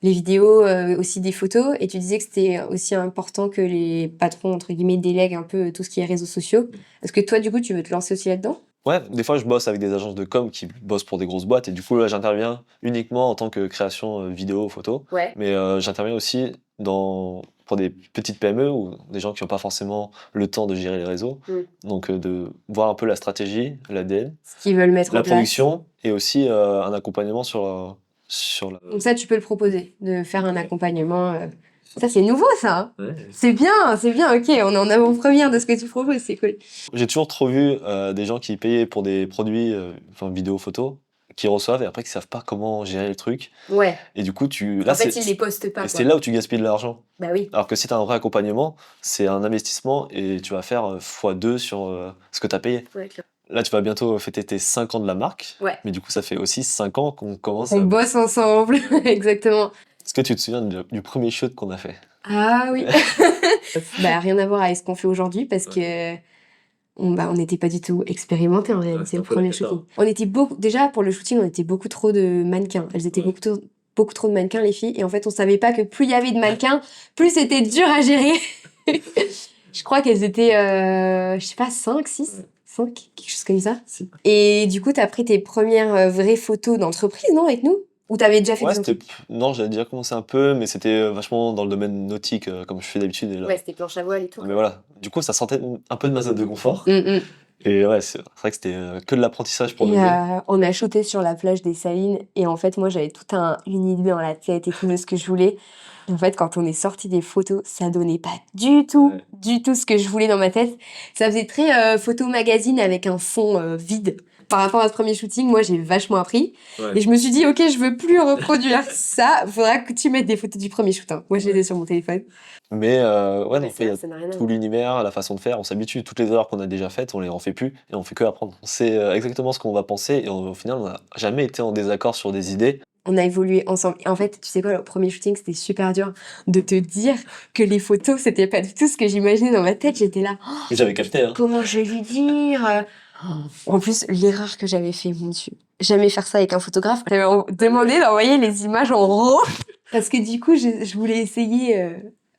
les vidéos, aussi des photos, et tu disais que c'était aussi important que les patrons, entre guillemets, délèguent un peu tout ce qui est réseaux sociaux. Est-ce que toi, du coup, tu veux te lancer aussi là-dedans? Ouais, des fois, je bosse avec des agences de com qui bossent pour des grosses boîtes et du coup, là, j'interviens uniquement en tant que création vidéo, photo. Ouais. Mais j'interviens aussi pour des petites PME ou des gens qui n'ont pas forcément le temps de gérer les réseaux. Donc, de voir un peu la stratégie, l'ADN, Ce qu'ils veulent mettre en la place. production et aussi un accompagnement sur la... Donc ça, tu peux le proposer, de faire un accompagnement. Ça, c'est nouveau, ça. Hein. Ouais. C'est bien, ok. On est en avant-première de ce que tu proposes, c'est cool. J'ai toujours trop vu des gens qui payaient pour des produits, enfin vidéo, photo, qui reçoivent et après qui savent pas comment gérer le truc. Ouais. Et du coup, En fait, ils les postent pas. Et c'est là où tu gaspilles de l'argent. Bah oui. Alors que si tu as un vrai accompagnement, c'est un investissement et tu vas faire x2 sur ce que tu as payé. Ouais, clair. Là, tu vas bientôt fêter tes 5 ans de la marque. Ouais. Mais du coup, ça fait aussi 5 ans qu'on commence On bosse ensemble, exactement. Est-ce que tu te souviens du premier shoot qu'on a fait? Ah oui. Bah, rien à voir avec ce qu'on fait aujourd'hui parce que on n'était pas du tout expérimentés en réalité au premier shooting. On était déjà pour le shooting, on était beaucoup trop de mannequins. Elles étaient beaucoup trop de mannequins, les filles. Et en fait, on savait pas que plus il y avait de mannequins, plus c'était dur à gérer. Je crois qu'elles étaient, je sais pas, 5, 6, 5, quelque chose comme ça. Et du coup, t'as pris tes premières vraies photos d'entreprise, non, avec nous? Ou t'avais déjà fait des entreprises? Non, j'avais déjà commencé un peu, mais c'était vachement dans le domaine nautique, comme je fais d'habitude. Et là... Ouais, c'était planche à voile et tout. Mais voilà, du coup, ça sentait un peu de ma zone de confort. Mm. Et ouais, c'est vrai que c'était que de l'apprentissage pour nous. On a shooté sur la plage des Salines et en fait moi j'avais une idée dans la tête et tout de ce que je voulais. Et en fait quand on est sorti des photos, ça donnait pas du tout ce que je voulais dans ma tête. Ça faisait très photo magazine avec un fond vide. Par rapport à ce premier shooting, moi j'ai vachement appris et je me suis dit ok je veux plus reproduire ça. Faudra que tu mettes des photos du premier shoot. Hein. Moi je les ai sur mon téléphone. Mais ouais, donc, il y a ça n'a rien à tout voir. l'univers, la façon de faire, on s'habitue. Toutes les erreurs qu'on a déjà faites, on les refait plus et on fait que apprendre. On sait exactement ce qu'on va penser et au final, on n'a jamais été en désaccord sur des idées. On a évolué ensemble. Et en fait, tu sais quoi, le premier shooting, c'était super dur de te dire que les photos, c'était pas du tout ce que j'imaginais dans ma tête. J'étais là. J'avais capté, hein. Comment je vais lui dire? En plus, l'erreur que j'avais fait, mon Dieu. Jamais faire ça avec un photographe. J'avais demandé d'envoyer les images en RAW. Parce que du coup, je voulais essayer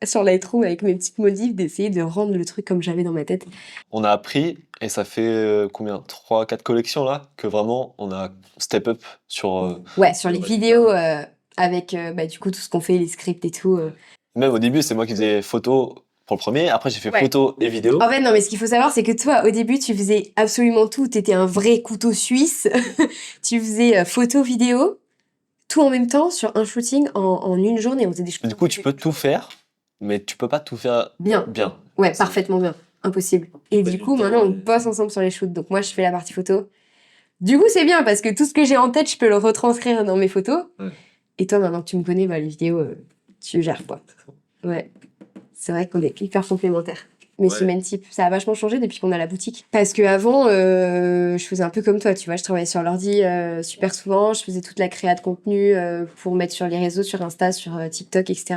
sur Lightroom avec mes petites modifs d'essayer de rendre le truc comme j'avais dans ma tête. On a appris et ça fait combien? 3-4 collections là que vraiment on a step up sur. Ouais, sur les vidéos avec du coup tout ce qu'on fait, les scripts et tout. Même au début, c'est moi qui faisais photo pour le premier. Après, j'ai fait photo et vidéo. En fait, non, mais ce qu'il faut savoir, c'est que toi, au début, tu faisais absolument tout. T'étais un vrai couteau suisse. Tu faisais photo, vidéo, tout en même temps sur un shooting en une journée. On faisait des choses. Du coup, tu peux tout faire, mais tu peux pas tout faire bien. Ouais, parfaitement bien. Impossible. Et du coup, maintenant, on bosse ensemble sur les shoots. Donc moi, je fais la partie photo. Du coup, c'est bien parce que tout ce que j'ai en tête, je peux le retranscrire dans mes photos. Ouais. Et toi, maintenant que tu me connais, les vidéos, tu gères quoi. Ouais. C'est vrai qu'on est hyper complémentaires. Mes semaines type, ça a vachement changé depuis qu'on a la boutique. Parce que avant, je faisais un peu comme toi, tu vois, je travaillais sur l'ordi super souvent, je faisais toute la créa de contenu pour mettre sur les réseaux, sur Insta, sur TikTok, etc.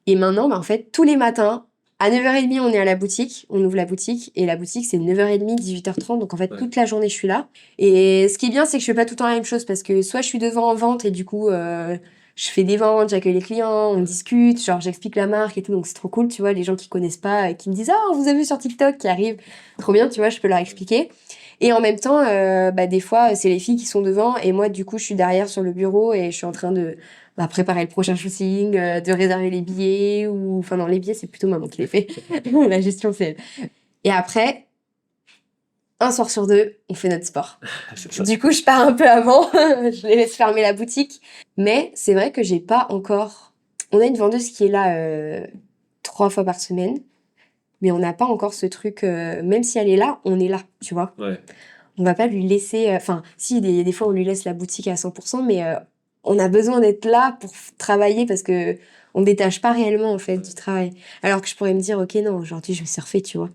Et maintenant, en fait, tous les matins, à 9h30, on est à la boutique, on ouvre la boutique, et la boutique, c'est 9h30, 18h30, donc en fait, toute la journée, je suis là. Et ce qui est bien, c'est que je fais pas tout le temps la même chose, parce que soit je suis devant en vente, et du coup, je fais des ventes, j'accueille les clients, on discute, genre j'explique la marque et tout, donc c'est trop cool, tu vois, les gens qui connaissent pas, et qui me disent « Ah, on vous a vu sur TikTok » qui arrivent, trop bien, tu vois, je peux leur expliquer. Et en même temps, des fois, c'est les filles qui sont devant, et moi, du coup, je suis derrière sur le bureau, et je suis en train de préparer le prochain shooting, de réserver les billets, ou... Enfin non, les billets, c'est plutôt maman qui les fait. La gestion, c'est elle. Et après, un soir sur deux, on fait notre sport. Du coup, je pars un peu avant, je les laisse fermer la boutique. Mais c'est vrai que j'ai pas encore... On a une vendeuse qui est là 3 fois par semaine, mais on n'a pas encore ce truc... même si elle est là, on est là, tu vois. Ouais. On va pas lui laisser... Enfin, si, des fois, on lui laisse la boutique à 100%, mais on a besoin d'être là pour travailler parce que on détache pas réellement, en fait, du travail. Alors que je pourrais me dire, ok, non, aujourd'hui, je vais surfer, tu vois.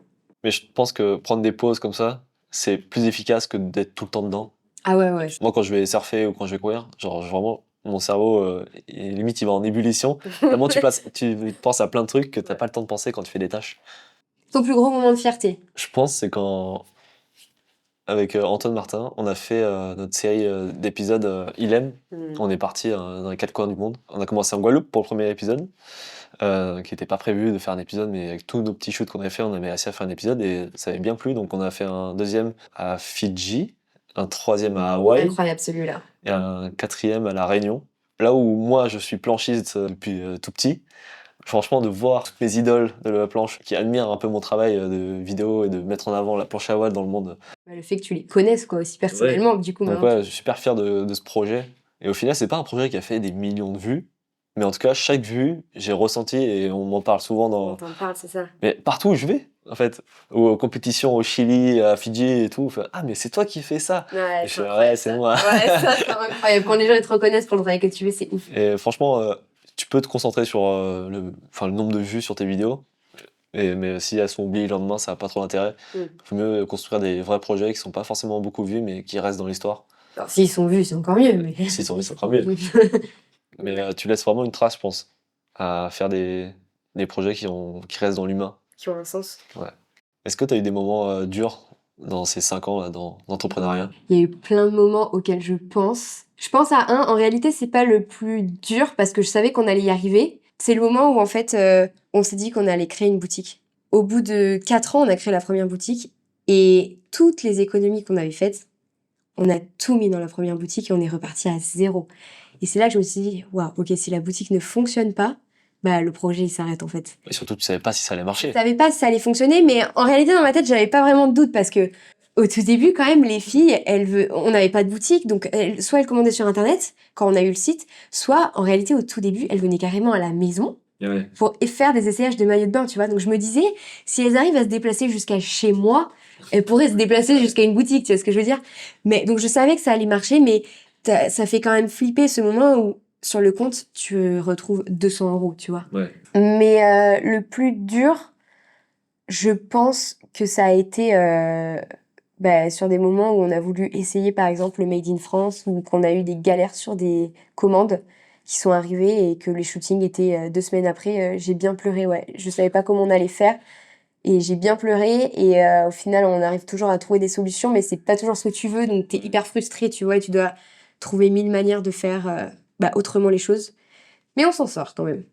Mais je pense que prendre des pauses comme ça, c'est plus efficace que d'être tout le temps dedans. Ah ouais. Moi, quand je vais surfer ou quand je vais courir, genre vraiment, mon cerveau, limite, il va en ébullition. Tellement tu penses à plein de trucs que t'as pas le temps de penser quand tu fais des tâches. Ton plus gros moment de fierté? Je pense c'est quand, avec Antoine Martin, on a fait notre série d'épisodes Il aime. On est parti dans les 4 coins du monde. On a commencé en Guadeloupe pour le premier épisode. qui n'était pas prévu de faire un épisode, mais avec tous nos petits shoots qu'on avait fait, on avait réussi à faire un épisode et ça avait bien plu. Donc on a fait un deuxième à Fidji, un troisième à Hawaï Incroyable celui-là. et un quatrième à La Réunion. Là où moi je suis planchiste depuis tout petit, franchement de voir toutes mes idoles de la planche qui admirent un peu mon travail de vidéo et de mettre en avant la planche à voile dans le monde. Bah, le fait que tu les connaisses quoi aussi personnellement, du coup Donc maintenant. ouais, je suis super fier de ce projet. Et au final, c'est pas un projet qui a fait des millions de vues, mais en tout cas, chaque vue, j'ai ressenti et on m'en parle souvent On t'en parle, c'est ça. Mais partout où je vais, en fait, aux compétitions au Chili, à Fidji et tout, on fait, ah mais c'est toi qui fais ça. Ouais, Et je c'est fais, incroyable, ouais, c'est ça. moi. Ouais, ça c'est incroyable. Quand les gens ils te reconnaissent pour le travail que tu fais, c'est ouf. Et franchement, tu peux te concentrer sur le nombre de vues sur tes vidéos, mais si elles sont oubliées le lendemain, ça n'a pas trop d'intérêt. Il faut mieux construire des vrais projets qui sont pas forcément beaucoup vus, mais qui restent dans l'histoire. Alors s'ils sont vus, c'est encore mieux, mais. S'ils sont vus, c'est encore mieux. Mais tu laisses vraiment une trace, je pense, à faire des projets qui restent dans l'humain. Qui ont un sens. Ouais. Est-ce que tu as eu des moments durs dans ces 5 ans là, dans l'entrepreneuriat? Il y a eu plein de moments auxquels je pense. Je pense à un, en réalité, c'est pas le plus dur parce que je savais qu'on allait y arriver. C'est le moment où, en fait, on s'est dit qu'on allait créer une boutique. Au bout de 4 ans, on a créé la première boutique et toutes les économies qu'on avait faites, on a tout mis dans la première boutique et on est reparti à 0. Et c'est là que je me suis dit, waouh, ok, si la boutique ne fonctionne pas, bah, le projet, il s'arrête, en fait. Et surtout, tu savais pas si ça allait marcher. Je savais pas si ça allait fonctionner, mais en réalité, dans ma tête, j'avais pas vraiment de doute parce que, au tout début, quand même, les filles, on n'avait pas de boutique, donc soit elles commandaient sur Internet, quand on a eu le site, soit, en réalité, au tout début, elles venaient carrément à la maison pour faire des essayages de maillots de bain, tu vois. Donc, je me disais, si elles arrivent à se déplacer jusqu'à chez moi, elles pourraient se déplacer jusqu'à une boutique, tu vois ce que je veux dire? Mais, donc, je savais que ça allait marcher, mais ça fait quand même flipper ce moment où, sur le compte, tu retrouves 200 €, tu vois. Ouais. Mais le plus dur, je pense que ça a été sur des moments où on a voulu essayer par exemple le Made in France ou qu'on a eu des galères sur des commandes qui sont arrivées et que les shootings étaient 2 semaines après. J'ai bien pleuré, ouais. Je savais pas comment on allait faire et j'ai bien pleuré et au final on arrive toujours à trouver des solutions mais c'est pas toujours ce que tu veux donc t'es hyper frustré, tu vois, et tu dois trouver 1000 manières de faire autrement les choses. Mais on s'en sort quand même.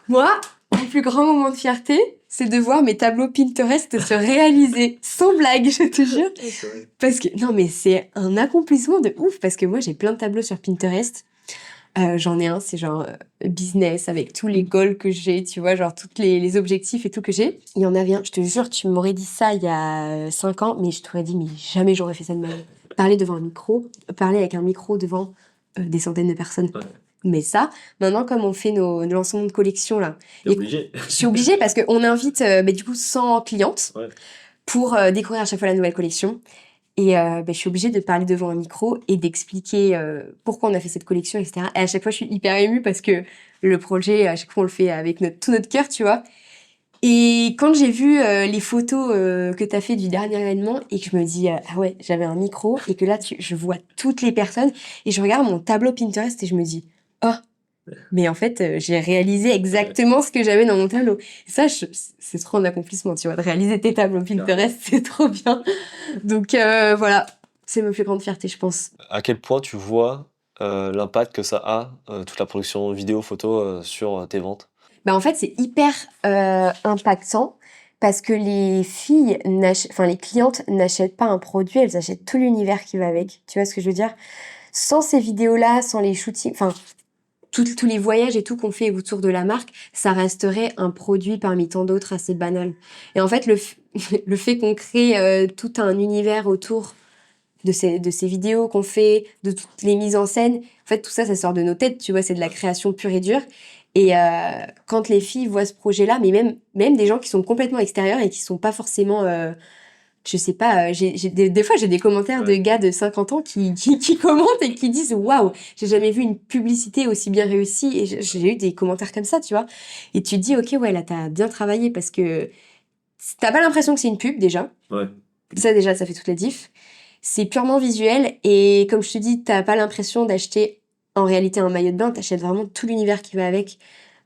Moi, mon plus grand moment de fierté, c'est de voir mes tableaux Pinterest se réaliser. Sans blague, je te jure. Parce que, non, mais c'est un accomplissement de ouf. Parce que moi, j'ai plein de tableaux sur Pinterest. J'en ai un, c'est genre business avec tous les goals que j'ai, tu vois, genre tous les objectifs et tout que j'ai. Il y en avait un, je te jure, tu m'aurais dit ça il y a 5 ans, mais je t'aurais dit, mais jamais j'aurais fait ça de ma vie. Parler devant un micro, parler avec un micro devant des centaines de personnes. Ouais. Mais ça, maintenant, comme on fait nos lancements de collection, là, T'es obligé. je suis obligée parce qu'on invite du coup 100 clientes pour découvrir à chaque fois la nouvelle collection. Et je suis obligée de parler devant un micro et d'expliquer pourquoi on a fait cette collection, etc. Et à chaque fois, je suis hyper émue parce que le projet, à chaque fois, on le fait avec tout notre cœur, tu vois. Et quand j'ai vu les photos que t'as fait du dernier événement et que je me dis, ah ouais, j'avais un micro et que là, je vois toutes les personnes et je regarde mon tableau Pinterest et je me dis, oh, mais en fait, j'ai réalisé exactement ce que j'avais dans mon tableau. Et ça, c'est trop un accomplissement, tu vois, de réaliser tes tableaux Pinterest, c'est trop bien. Donc voilà, c'est ma plus grande fierté, je pense. À quel point tu vois l'impact que ça a, toute la production vidéo, photo, sur tes ventes? Bah en fait, c'est hyper impactant parce que les filles, les clientes n'achètent pas un produit, elles achètent tout l'univers qui va avec. Tu vois ce que je veux dire? Sans ces vidéos-là, sans les shootings, enfin tous les voyages et tout qu'on fait autour de la marque, ça resterait un produit parmi tant d'autres assez banal. Et en fait, le fait qu'on crée tout un univers autour de ces vidéos qu'on fait, de toutes les mises en scène, en fait, tout ça, ça sort de nos têtes, tu vois, c'est de la création pure et dure. Et quand les filles voient ce projet-là, mais même des gens qui sont complètement extérieurs et qui sont pas forcément... je sais pas, des fois j'ai des commentaires de gars de 50 ans qui commentent et qui disent waouh, j'ai jamais vu une publicité aussi bien réussie, et j'ai eu des commentaires comme ça, tu vois. Et tu te dis ok, ouais, là t'as bien travaillé parce que t'as pas l'impression que c'est une pub déjà. Ouais. Ça déjà, ça fait toute la diff. C'est purement visuel et comme je te dis, t'as pas l'impression d'acheter en réalité un maillot de bain, t'achètes vraiment tout l'univers qui va avec.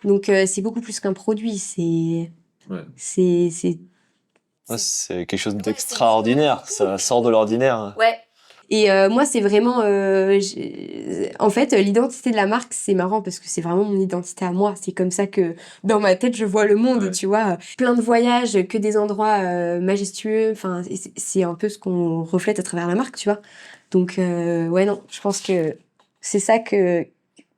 Donc c'est beaucoup plus qu'un produit, c'est Ouais, c'est quelque chose d'extraordinaire, ça sort de l'ordinaire. Ouais. Et moi, c'est vraiment... En fait, l'identité de la marque, c'est marrant parce que c'est vraiment mon identité à moi. C'est comme ça que, dans ma tête, je vois le monde, tu vois. Plein de voyages, que des endroits majestueux. Enfin, c'est un peu ce qu'on reflète à travers la marque, tu vois. Donc, ouais, non, je pense que c'est ça que...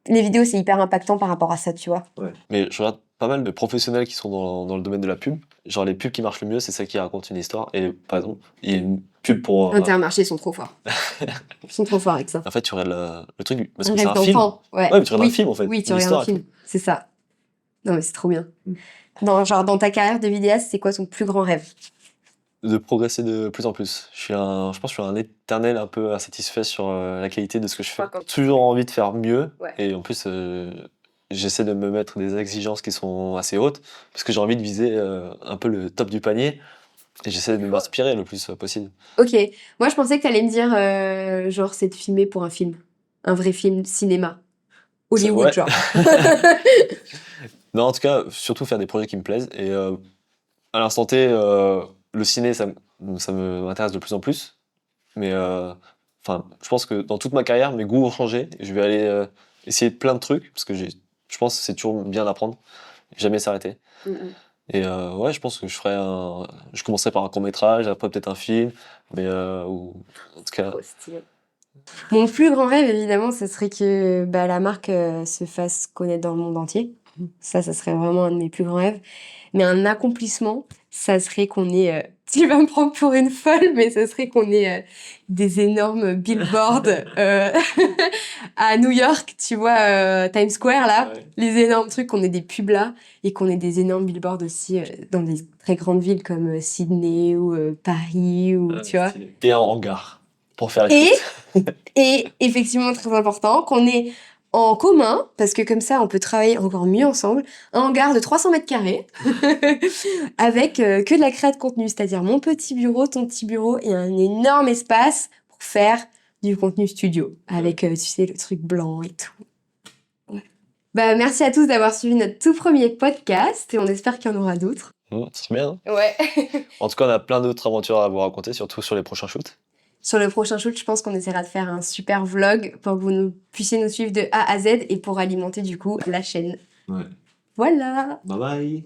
Les vidéos, c'est hyper impactant par rapport à ça, tu vois. Mais je regarde pas mal de professionnels qui sont dans le domaine de la pub. Genre, les pubs qui marchent le mieux, c'est celles qui racontent une histoire. Et par exemple, il y a une pub pour. Intermarché, ils sont trop forts. Ils sont trop forts avec ça. En fait, tu regardes le truc, parce Un que c'est rêve un film. d'enfant, ouais. Ouais, mais tu regardes Oui, un film en fait. oui, tu Une regardes un histoire. film, c'est ça. Non, mais c'est trop bien. Dans ta carrière de vidéaste, c'est quoi ton plus grand rêve? De progresser de plus en plus. Je pense que je suis un éternel un peu insatisfait sur la qualité de ce que je fais. Pas comme- Toujours envie de faire mieux. Ouais. Et en plus, j'essaie de me mettre des exigences qui sont assez hautes. Parce que j'ai envie de viser un peu le top du panier. Et j'essaie de m'inspirer le plus possible. Ok, moi je pensais que t'allais me dire, genre, c'est de filmer pour un film. Un vrai film cinéma. Hollywood, Ouais. genre. Non, en tout cas, surtout faire des projets qui me plaisent. Et à l'instant T, le ciné, m'intéresse de plus en plus. Mais enfin, je pense que dans toute ma carrière, mes goûts ont changé. Et je vais aller essayer plein de trucs, parce que je pense que c'est toujours bien d'apprendre, jamais s'arrêter. Et ouais, je pense que je commencerai par un court-métrage, après peut-être un film, mais en tout cas, Trop stylé. Mon plus grand rêve, évidemment, ce serait que bah, la marque se fasse connaître dans le monde entier. Ça serait vraiment un de mes plus grands rêves. Mais un accomplissement, ça serait qu'on ait... tu vas me prendre pour une folle, mais ça serait qu'on ait des énormes billboards à New York, tu vois, Times Square, là. Ouais. Les énormes trucs, qu'on ait des pubs là, et qu'on ait des énormes billboards aussi dans des très grandes villes comme Sydney ou Paris, ou tu vois. et un hangar pour faire les Et, shoots. et effectivement, très important, qu'on ait en commun, parce que comme ça, on peut travailler encore mieux ensemble, un hangar de 300 mètres carrés, avec que de la création de contenu, c'est-à-dire mon petit bureau, ton petit bureau, et un énorme espace pour faire du contenu studio, avec, tu sais, le truc blanc et tout. Ouais. Bah, merci à tous d'avoir suivi notre tout premier podcast, et on espère qu'il y en aura d'autres. C'est bien. Ouais. En tout cas, on a plein d'autres aventures à vous raconter, surtout sur les prochains shoots. Sur le prochain shoot, je pense qu'on essaiera de faire un super vlog pour que vous puissiez nous suivre de A à Z et pour alimenter du coup la chaîne. Ouais. Voilà. Bye bye.